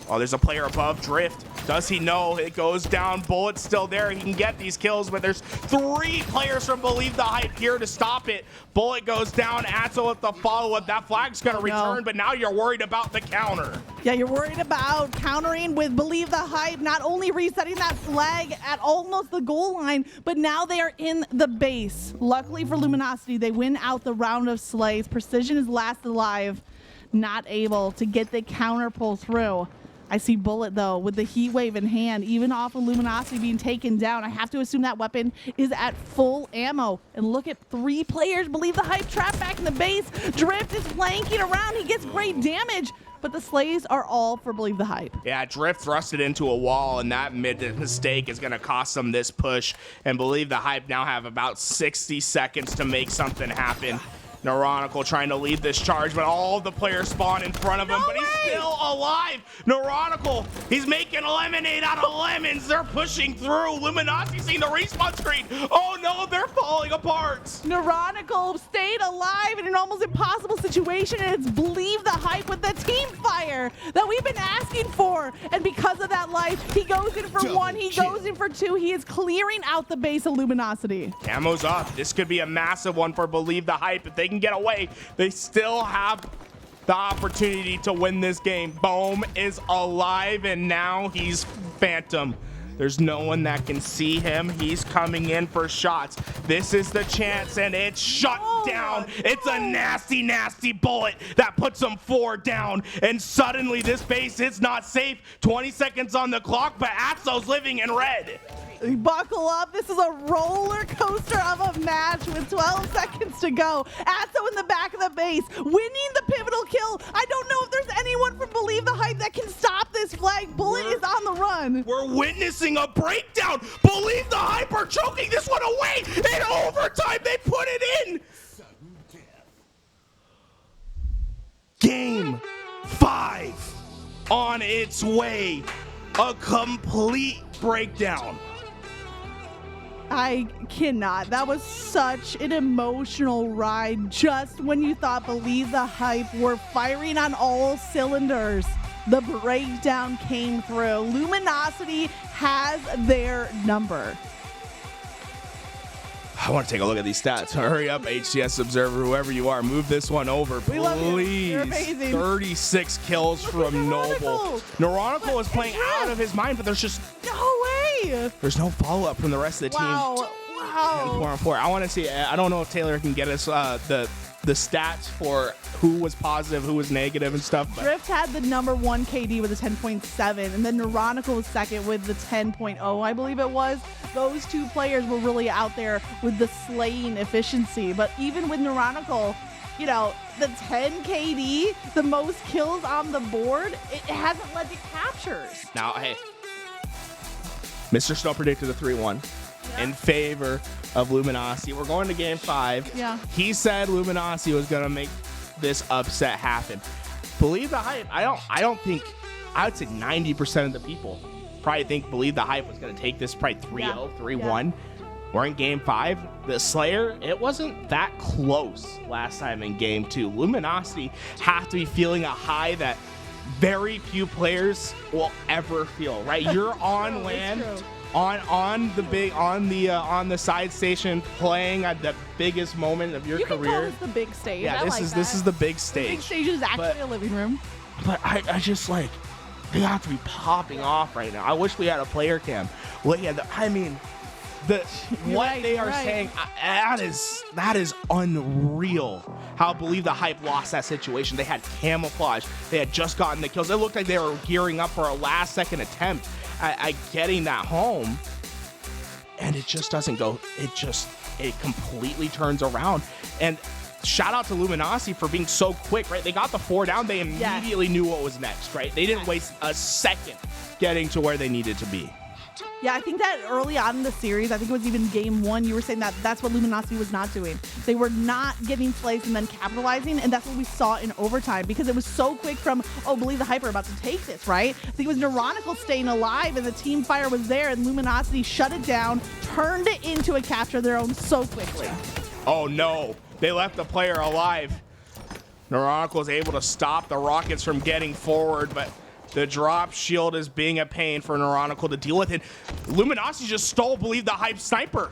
Oh, there's a player above. Drift. Does he know? It goes down. Bullet's still there. He can get these kills, but there's 3 players from Believe the Hype here to stop it. Bullet goes down. Atzo with the follow-up. That flag's going to return, but now you're worried about the counter. Yeah, you're worried about countering with Believe the Hype, not only resetting that flag at almost the goal line, but now they are in the base. Luckily for Luminosity, they win out the round of slays. Precision is last alive, not able to get the counter pull through. I see Bullet, though, with the heat wave in hand, even off of Luminosity being taken down. I have to assume that weapon is at full ammo. And look at 3 players Believe the Hype trap back in the base. Drift is flanking around. He gets great damage, but the slays are all for Believe the Hype. Yeah, Drift thrusted into a wall, and that mid mistake is going to cost them this push. And Believe the Hype now have about 60 seconds to make something happen. Neuronical trying to lead this charge, but all of the players spawn in front of him, but he's still alive. Neuronical, he's making lemonade out of lemons. They're pushing through. Luminosity seeing the respawn screen. Oh no, they're falling apart. Neuronical stayed alive in an almost impossible situation, and it's Believe the Hype with the team fire that we've been asking for. And because of that life, he goes in for 1, he goes in for 2. He is clearing out the base of Luminosity. Camo's up. This could be a massive one for Believe the Hype. If they can get away, they still have the opportunity to win this game. Bohm is alive, and now he's Phantom. There's no one that can see him. He's coming in for shots. This is the chance, and it's shut down. It's a nasty, nasty bullet that puts them 4 down, and suddenly this base is not safe. 20 seconds on the clock, but Atzo's living in red. Buckle up. This is a roller coaster of a match with 12 seconds to go. Atzo in the back of the base, winning the pivotal kill. I don't know if there's anyone from Believe the Hype that can stop this flag. Bullet is on the run. We're witnessing a breakdown. Believe the Hype are choking this one away. In overtime, they put it in. Game 5 on its way. A complete breakdown. I cannot. That was such an emotional ride. Just when you thought Believe the Hype were firing on all cylinders, the breakdown came through. Luminosity has their number. I want to take a look at these stats. Hurry up, HCS Observer, whoever you are. Move this one over, we love you. please. You're amazing. 36 kills from Noble. Neuronical is playing out of his mind, but there's just no way. There's no follow-up from the rest of the team. Wow. 4-on-4. I want to see. I don't know if Taylor can get us the stats for who was positive, who was negative, and stuff. But Drift had the number 1 KD with a 10.7, and then Neuronical was second with the 10.0, I believe it was. Those 2 players were really out there with the slaying efficiency. But even with Neuronical, you know, the 10 KD, the most kills on the board, it hasn't led to captures. now, hey, Mr. Snow predicted a 3-1 in favor of Luminosity. We're going to game 5. Yeah. He said Luminosity was going to make this upset happen. Believe the Hype. I don't think, I would say 90% of the people probably think Believe the Hype was going to take this probably 3-0, 3-1. We're in game 5. The Slayer, it wasn't that close last time in game 2. Luminosity have to be feeling a high that very few players will ever feel, right? You're on LAN, on the side station, playing at the biggest moment of your career. You can call this the big stage. Yeah, this is the big stage. The big stage is actually a living room. But I just like, they have to be popping off right now. I wish we had a player cam. What they are saying, that is unreal. How Believe the Hype lost that situation. They had camouflage. They had just gotten the kills. It looked like they were gearing up for a last-second attempt at getting that home, and it just doesn't go. It completely turns around. And shout out to Luminosity for being so quick, right? They got the 4 down. They immediately knew what was next, right? They didn't waste a second getting to where they needed to be. Yeah, I think that early on in the series, I think it was even game 1, you were saying that that's what Luminosity was not doing. They were not getting plays and then capitalizing, and that's what we saw in overtime because it was so quick from, oh, Believe the Hype are about to take this, right? I think it was Neuronical staying alive, and the team fire was there, and Luminosity shut it down, turned it into a capture of their own so quickly. Oh, no. They left the player alive. Neuronical is able to stop the Rockets from getting forward, but the drop shield is being a pain for Neuronical to deal with it. Luminosity just stole Believe the Hype sniper.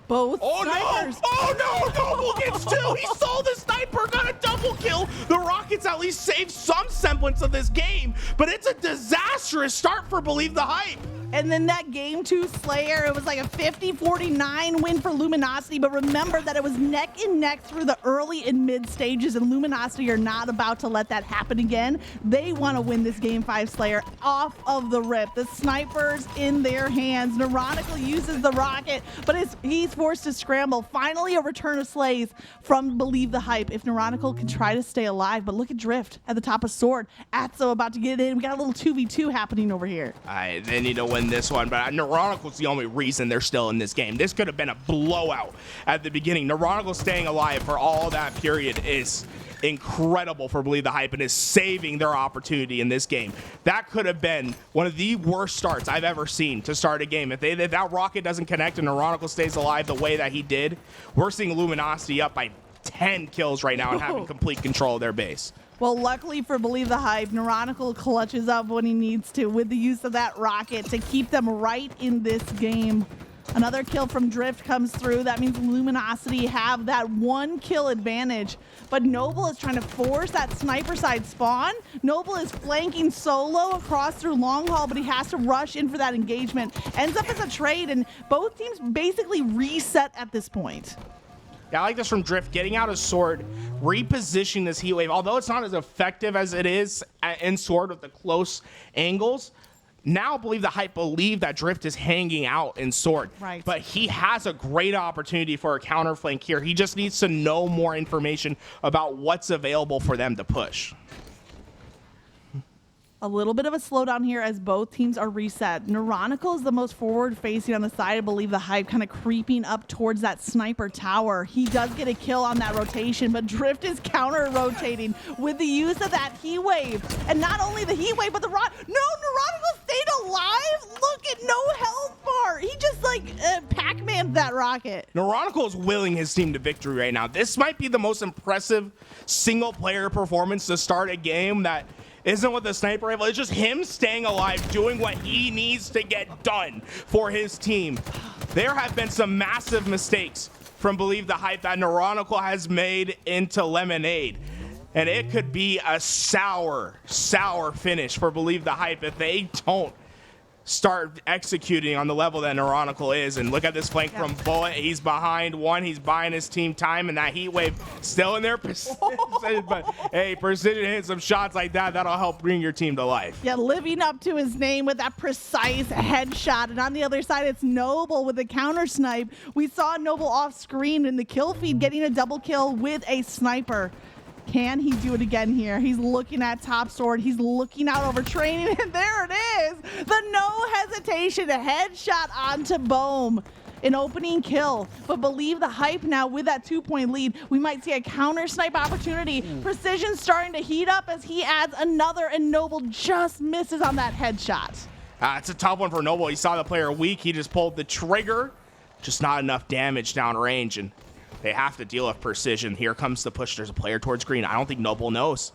Both No! snipers. Oh no! Noble gets 2! He stole the sniper, got a double kill! The Rockets at least saved some semblance of this game, but it's a disastrous start for Believe the Hype. And then that game 2 Slayer, it was like a 50-49 win for Luminosity, but remember that it was neck and neck through the early and mid stages, and Luminosity are not about to let that happen again. They want to win this game 5 Slayer off of the rip. The snipers in their hands. Neuronical uses the rocket, but he's forced to scramble. Finally, a return of Slays from Believe the Hype. If Neuronical can try to stay alive, but look at Drift at the top of Sword. Atzo about to get in. We got a little 2v2 happening over here. They need to win this one, but Neuronical's the only reason they're still in this game. This could have been a blowout at the beginning. Neuronical staying alive for all that period is incredible for Believe the Hype and is saving their opportunity in this game. That could have been one of the worst starts I've ever seen to start a game. If that rocket doesn't connect and Neuronical stays alive the way that he did, we're seeing Luminosity up by 10 kills right now and having complete control of their base. Well, luckily for Believe the Hype, Neuronical clutches up when he needs to with the use of that rocket to keep them right in this game. Another kill from Drift comes through. That means Luminosity have that 1 kill advantage. But Noble is trying to force that sniper side spawn. Noble is flanking solo across through long haul, but he has to rush in for that engagement. Ends up as a trade, and both teams basically reset at this point. Yeah, I like this from Drift, getting out of Sword, repositioning this Heat Wave. Although it's not as effective as it is in Sword with the close angles, now Believe the Hype believe that Drift is hanging out in Sword. Right. But he has a great opportunity for a counter flank here. He just needs to know more information about what's available for them to push. A little bit of a slowdown here as both teams are reset. Neuronical is the most forward-facing on the side. I believe the Hype kind of creeping up towards that sniper tower. He does get a kill on that rotation, but Drift is counter-rotating with the use of that Heat Wave. And not only the Heat Wave, but the No, Neuronical stayed alive? Look at no health bar. He just Pac-Man'd that rocket. Neuronical is willing his team to victory right now. This might be the most impressive single-player performance to start a game that isn't with the sniper rifle. It's just him staying alive, doing what he needs to get done for his team. There have been some massive mistakes from Believe the Hype that Neuronical has made into lemonade. And it could be a sour, sour finish for Believe the Hype if they don't start executing on the level that Neuronical is. And look at this flank from Bullet. He's behind one. He's buying his team time, and that Heat Wave still in there. But hey, Precision hitting some shots like that, that'll help bring your team to life. Yeah, living up to his name with that precise headshot. And on the other side, it's Noble with the counter snipe. We saw Noble off screen in the kill feed getting a double kill with a sniper. Can he do it again here? He's looking at top Sword. He's looking out over training, and there it is. The no hesitation headshot onto Bohm. An opening kill, but Believe the Hype now with that 2-point lead. We might see a counter snipe opportunity. Precision starting to heat up as he adds another, and Noble just misses on that headshot. It's a tough one for Noble. He saw the player weak. He just pulled the trigger. Just not enough damage down range, and they have to deal with Precision. Here comes the push. There's a player towards green. I don't think Noble knows.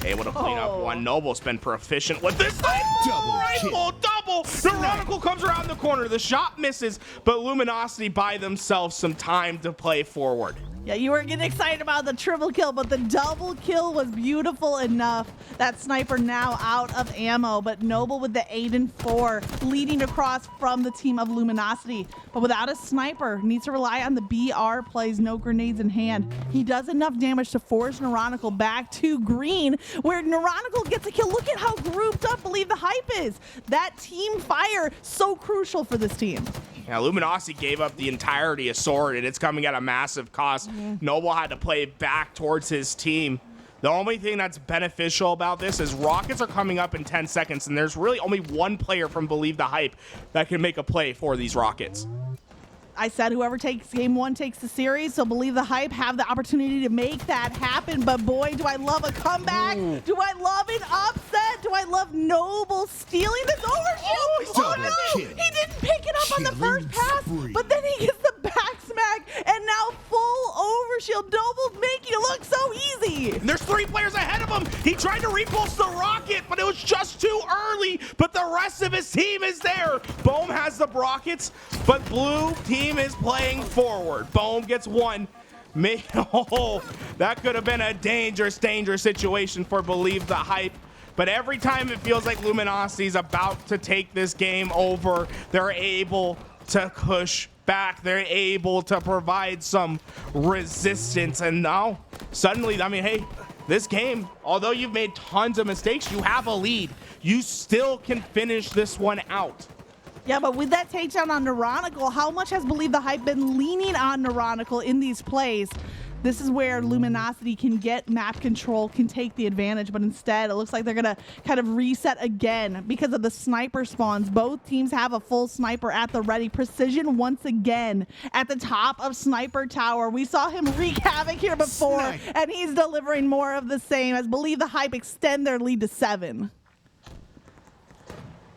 Able to clean up one. Noble's been proficient with this rifle. Double. Neuronical comes around the corner. The shot misses, but Luminosity buy themselves some time to play forward. Yeah, you were getting excited about the triple kill, but the double kill was beautiful enough. That sniper now out of ammo, but Noble with the 8 and 4 leading across from the team of Luminosity. But without a sniper, needs to rely on the BR plays, no grenades in hand. He does enough damage to force Neuronical back to green, where Neuronical gets a kill. Look at how grouped up Believe the Hype is. That team fire, so crucial for this team. Yeah, Luminosity gave up the entirety of Sword, and it's coming at a massive cost. Noble had to play back towards his team. The only thing that's beneficial about this is Rockets are coming up in 10 seconds, and there's really only one player from Believe the Hype that can make a play for these Rockets. I said whoever takes game one takes the series, so Believe the Hype have the opportunity to make that happen. But boy, do I love a comeback. Ooh. Do I love an upset? Do I love Noble stealing this overshield? Oh no! He didn't pick it up on the first pass, but then he gets the back smack, and now full overshield. Noble's making it look so easy. And there's 3 players ahead of him. He tried to repulse the rocket, but it was just too early. But the rest of his team is there. Bohm has the Rockets, but blue team is playing forward. Bohm gets one. Oh, that could have been a dangerous situation for Believe the Hype. But every time it feels like Luminosity's about to take this game over, they're able to push back. They're able to provide some resistance. And now, suddenly, I mean, hey, this game, although you've made tons of mistakes, you have a lead. You still can finish this one out. Yeah, but with that takedown on Neuronical, how much has Believe the Hype been leaning on Neuronical in these plays? This is where Luminosity can get map control, can take the advantage, but instead it looks like they're gonna kind of reset again because of the sniper spawns. Both teams have a full sniper at the ready. Precision once again at the top of Sniper Tower. We saw him wreak havoc here before, and he's delivering more of the same as Believe the Hype extend their lead to 7.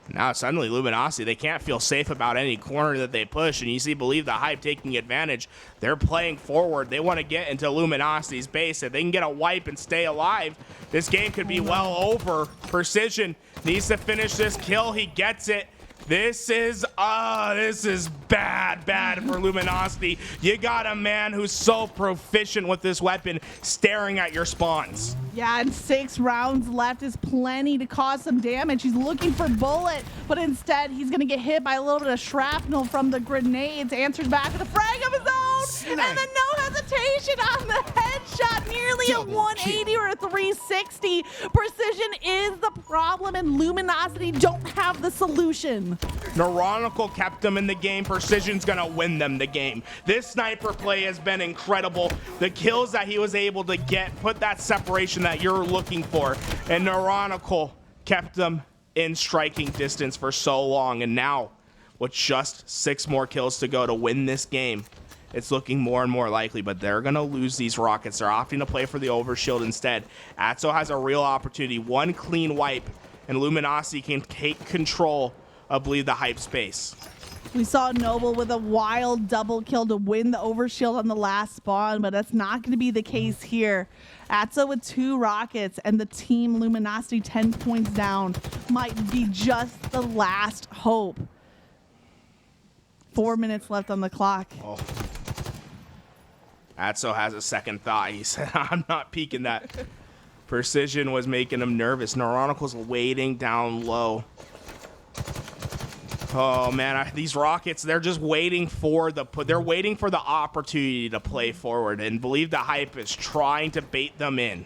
Now suddenly Luminosity, they can't feel safe about any corner that they push, and you see Believe the Hype taking advantage. They're playing forward. They want to get into Luminosity's base. If they can get a wipe and stay alive, this game could be well over. Precision needs to finish this kill. He gets it. This is bad for Luminosity. You got a man who's so proficient with this weapon staring at your spawns. Yeah, and 6 rounds left is plenty to cause some damage. He's looking for Bullet, but instead he's going to get hit by a little bit of shrapnel from the grenades. Answers back with a frag of his own, and then no hesitation on the headshot. Nearly a 180 or a 360. Precision is the problem, and Luminosity don't have the solution. Neuronical kept them in the game. Precision's going to win them the game. This sniper play has been incredible. The kills that he was able to get put that separation that you're looking for, and Neuronical kept them in striking distance for so long. And now with just 6 more kills to go to win this game, it's looking more and more likely, but they're going to lose these Rockets. They're opting to play for the overshield instead. Atso has a real opportunity. One clean wipe, and Luminosity can take control of Believe the Hype space. We saw Noble with a wild double kill to win the overshield on the last spawn, but that's not going to be the case here. Atso with 2 Rockets and the team Luminosity 10 points down might be just the last hope. 4 minutes left on the clock. Oh. Atso has a second thought. He said, I'm not peeking that. Precision was making him nervous. Neuronical's waiting down low. Oh man, these Rockets, they're just waiting for the opportunity to play forward, and Believe the Hype is trying to bait them in.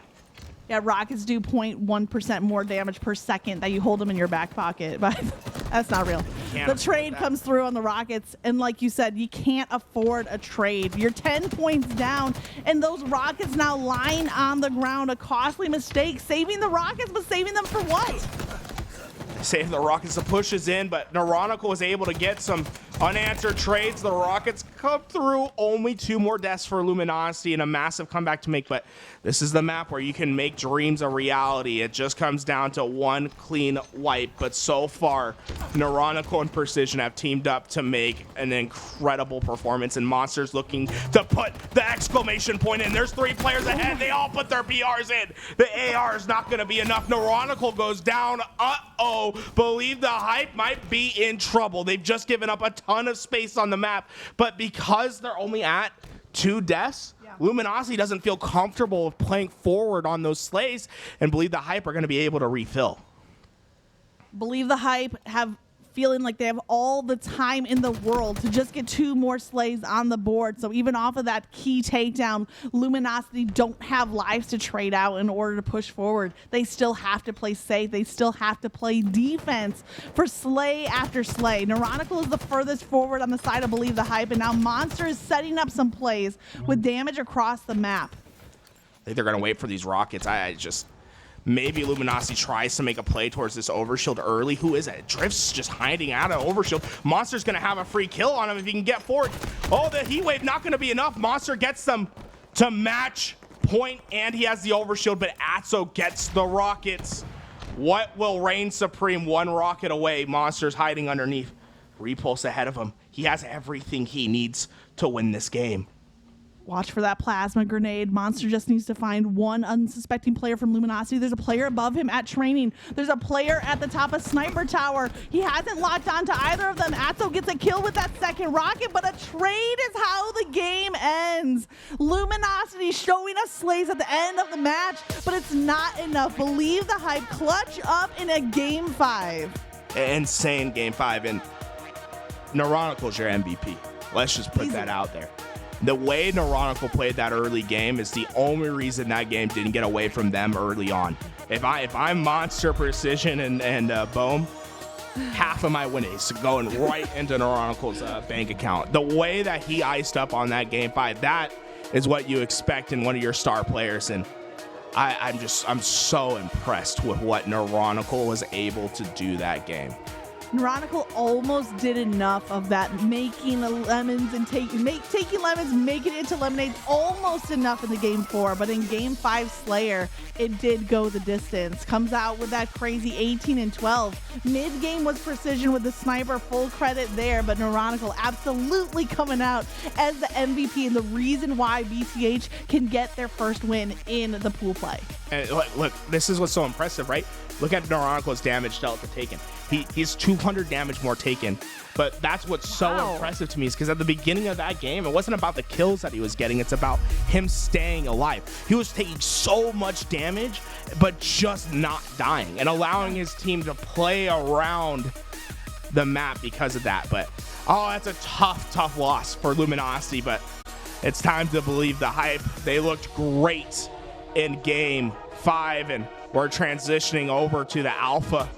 Yeah, Rockets do 0.1% more damage per second that you hold them in your back pocket, but that's not real. The trade comes through on the Rockets, and like you said, you can't afford a trade. You're 10 points down, and those Rockets now lying on the ground, a costly mistake, saving the Rockets, but saving them for what? Save the Rockets, the push is in, but Neuronical was able to get some unanswered trades. The Rockets come through. Only 2 more deaths for Luminosity and a massive comeback to make, but this is the map where you can make dreams a reality. It just comes down to one clean wipe, but so far, Neuronical and Precision have teamed up to make an incredible performance, and Monster's looking to put the exclamation point in. There's 3 players ahead. They all put their BRs in. The AR is not going to be enough. Neuronical goes down. Uh-oh. Believe the Hype might be in trouble. They've just given up a ton of space on the map, but because they're only at 2 deaths, Luminosity doesn't feel comfortable with playing forward on those slays, and Believe the Hype are going to be able to refill. Believe the Hype have feeling like they have all the time in the world to just get 2 more slays on the board. So even off of that key takedown, Luminosity don't have lives to trade out in order to push forward. They still have to play safe. They still have to play defense for slay after slay. Neuronical is the furthest forward on the side of Believe the Hype, and now Monster is setting up some plays with damage across the map. I think they're going to wait for these rockets. Maybe Luminosity tries to make a play towards this overshield early. Who is it? Drift's just hiding out of overshield. Monster's going to have a free kill on him if he can get forward. Oh, the heat wave not going to be enough. Monster gets them to match point, and he has the overshield, but Atso gets the rockets. What will reign supreme? One rocket away. Monster's hiding underneath. Repulse ahead of him. He has everything he needs to win this game. Watch for that plasma grenade. Monster just needs to find one unsuspecting player from Luminosity. There's a player above him at training. There's a player at the top of Sniper Tower. He hasn't locked on to either of them. Atso gets a kill with that second rocket, but a trade is how the game ends. Luminosity showing us slays at the end of the match, but it's not enough. Believe the hype. Clutch up in a game 5. Insane game 5, and Neuronical's your MVP. Let's just put that out there. The way Neuronical played that early game is the only reason that game didn't get away from them early on. If I'm Monster Precision and Bohm, half of my winnings going right into Neuronical's bank account. The way that he iced up on that game 5, that is what you expect in one of your star players, and I'm so impressed with what Neuronical was able to do that game. Neuronical almost did enough of that, making lemons and taking lemons, making it into lemonades, almost enough in the game 4. But in game 5, Slayer, it did go the distance. Comes out with that crazy 18 and 12. Mid game was precision with the sniper, full credit there. But Neuronical absolutely coming out as the MVP and the reason why BCH can get their first win in the pool play. And look, this is what's so impressive, right? Look at Neuronical's damage delta taken. He's 200 damage more taken, but that's what's so impressive to me is because at the beginning of that game, it wasn't about the kills that he was getting, it's about him staying alive. He was taking so much damage, but just not dying and allowing his team to play around the map because of that. But, oh, that's a tough loss for Luminosity, but it's time to believe the hype. They looked great in game 5, and we're transitioning over to the alpha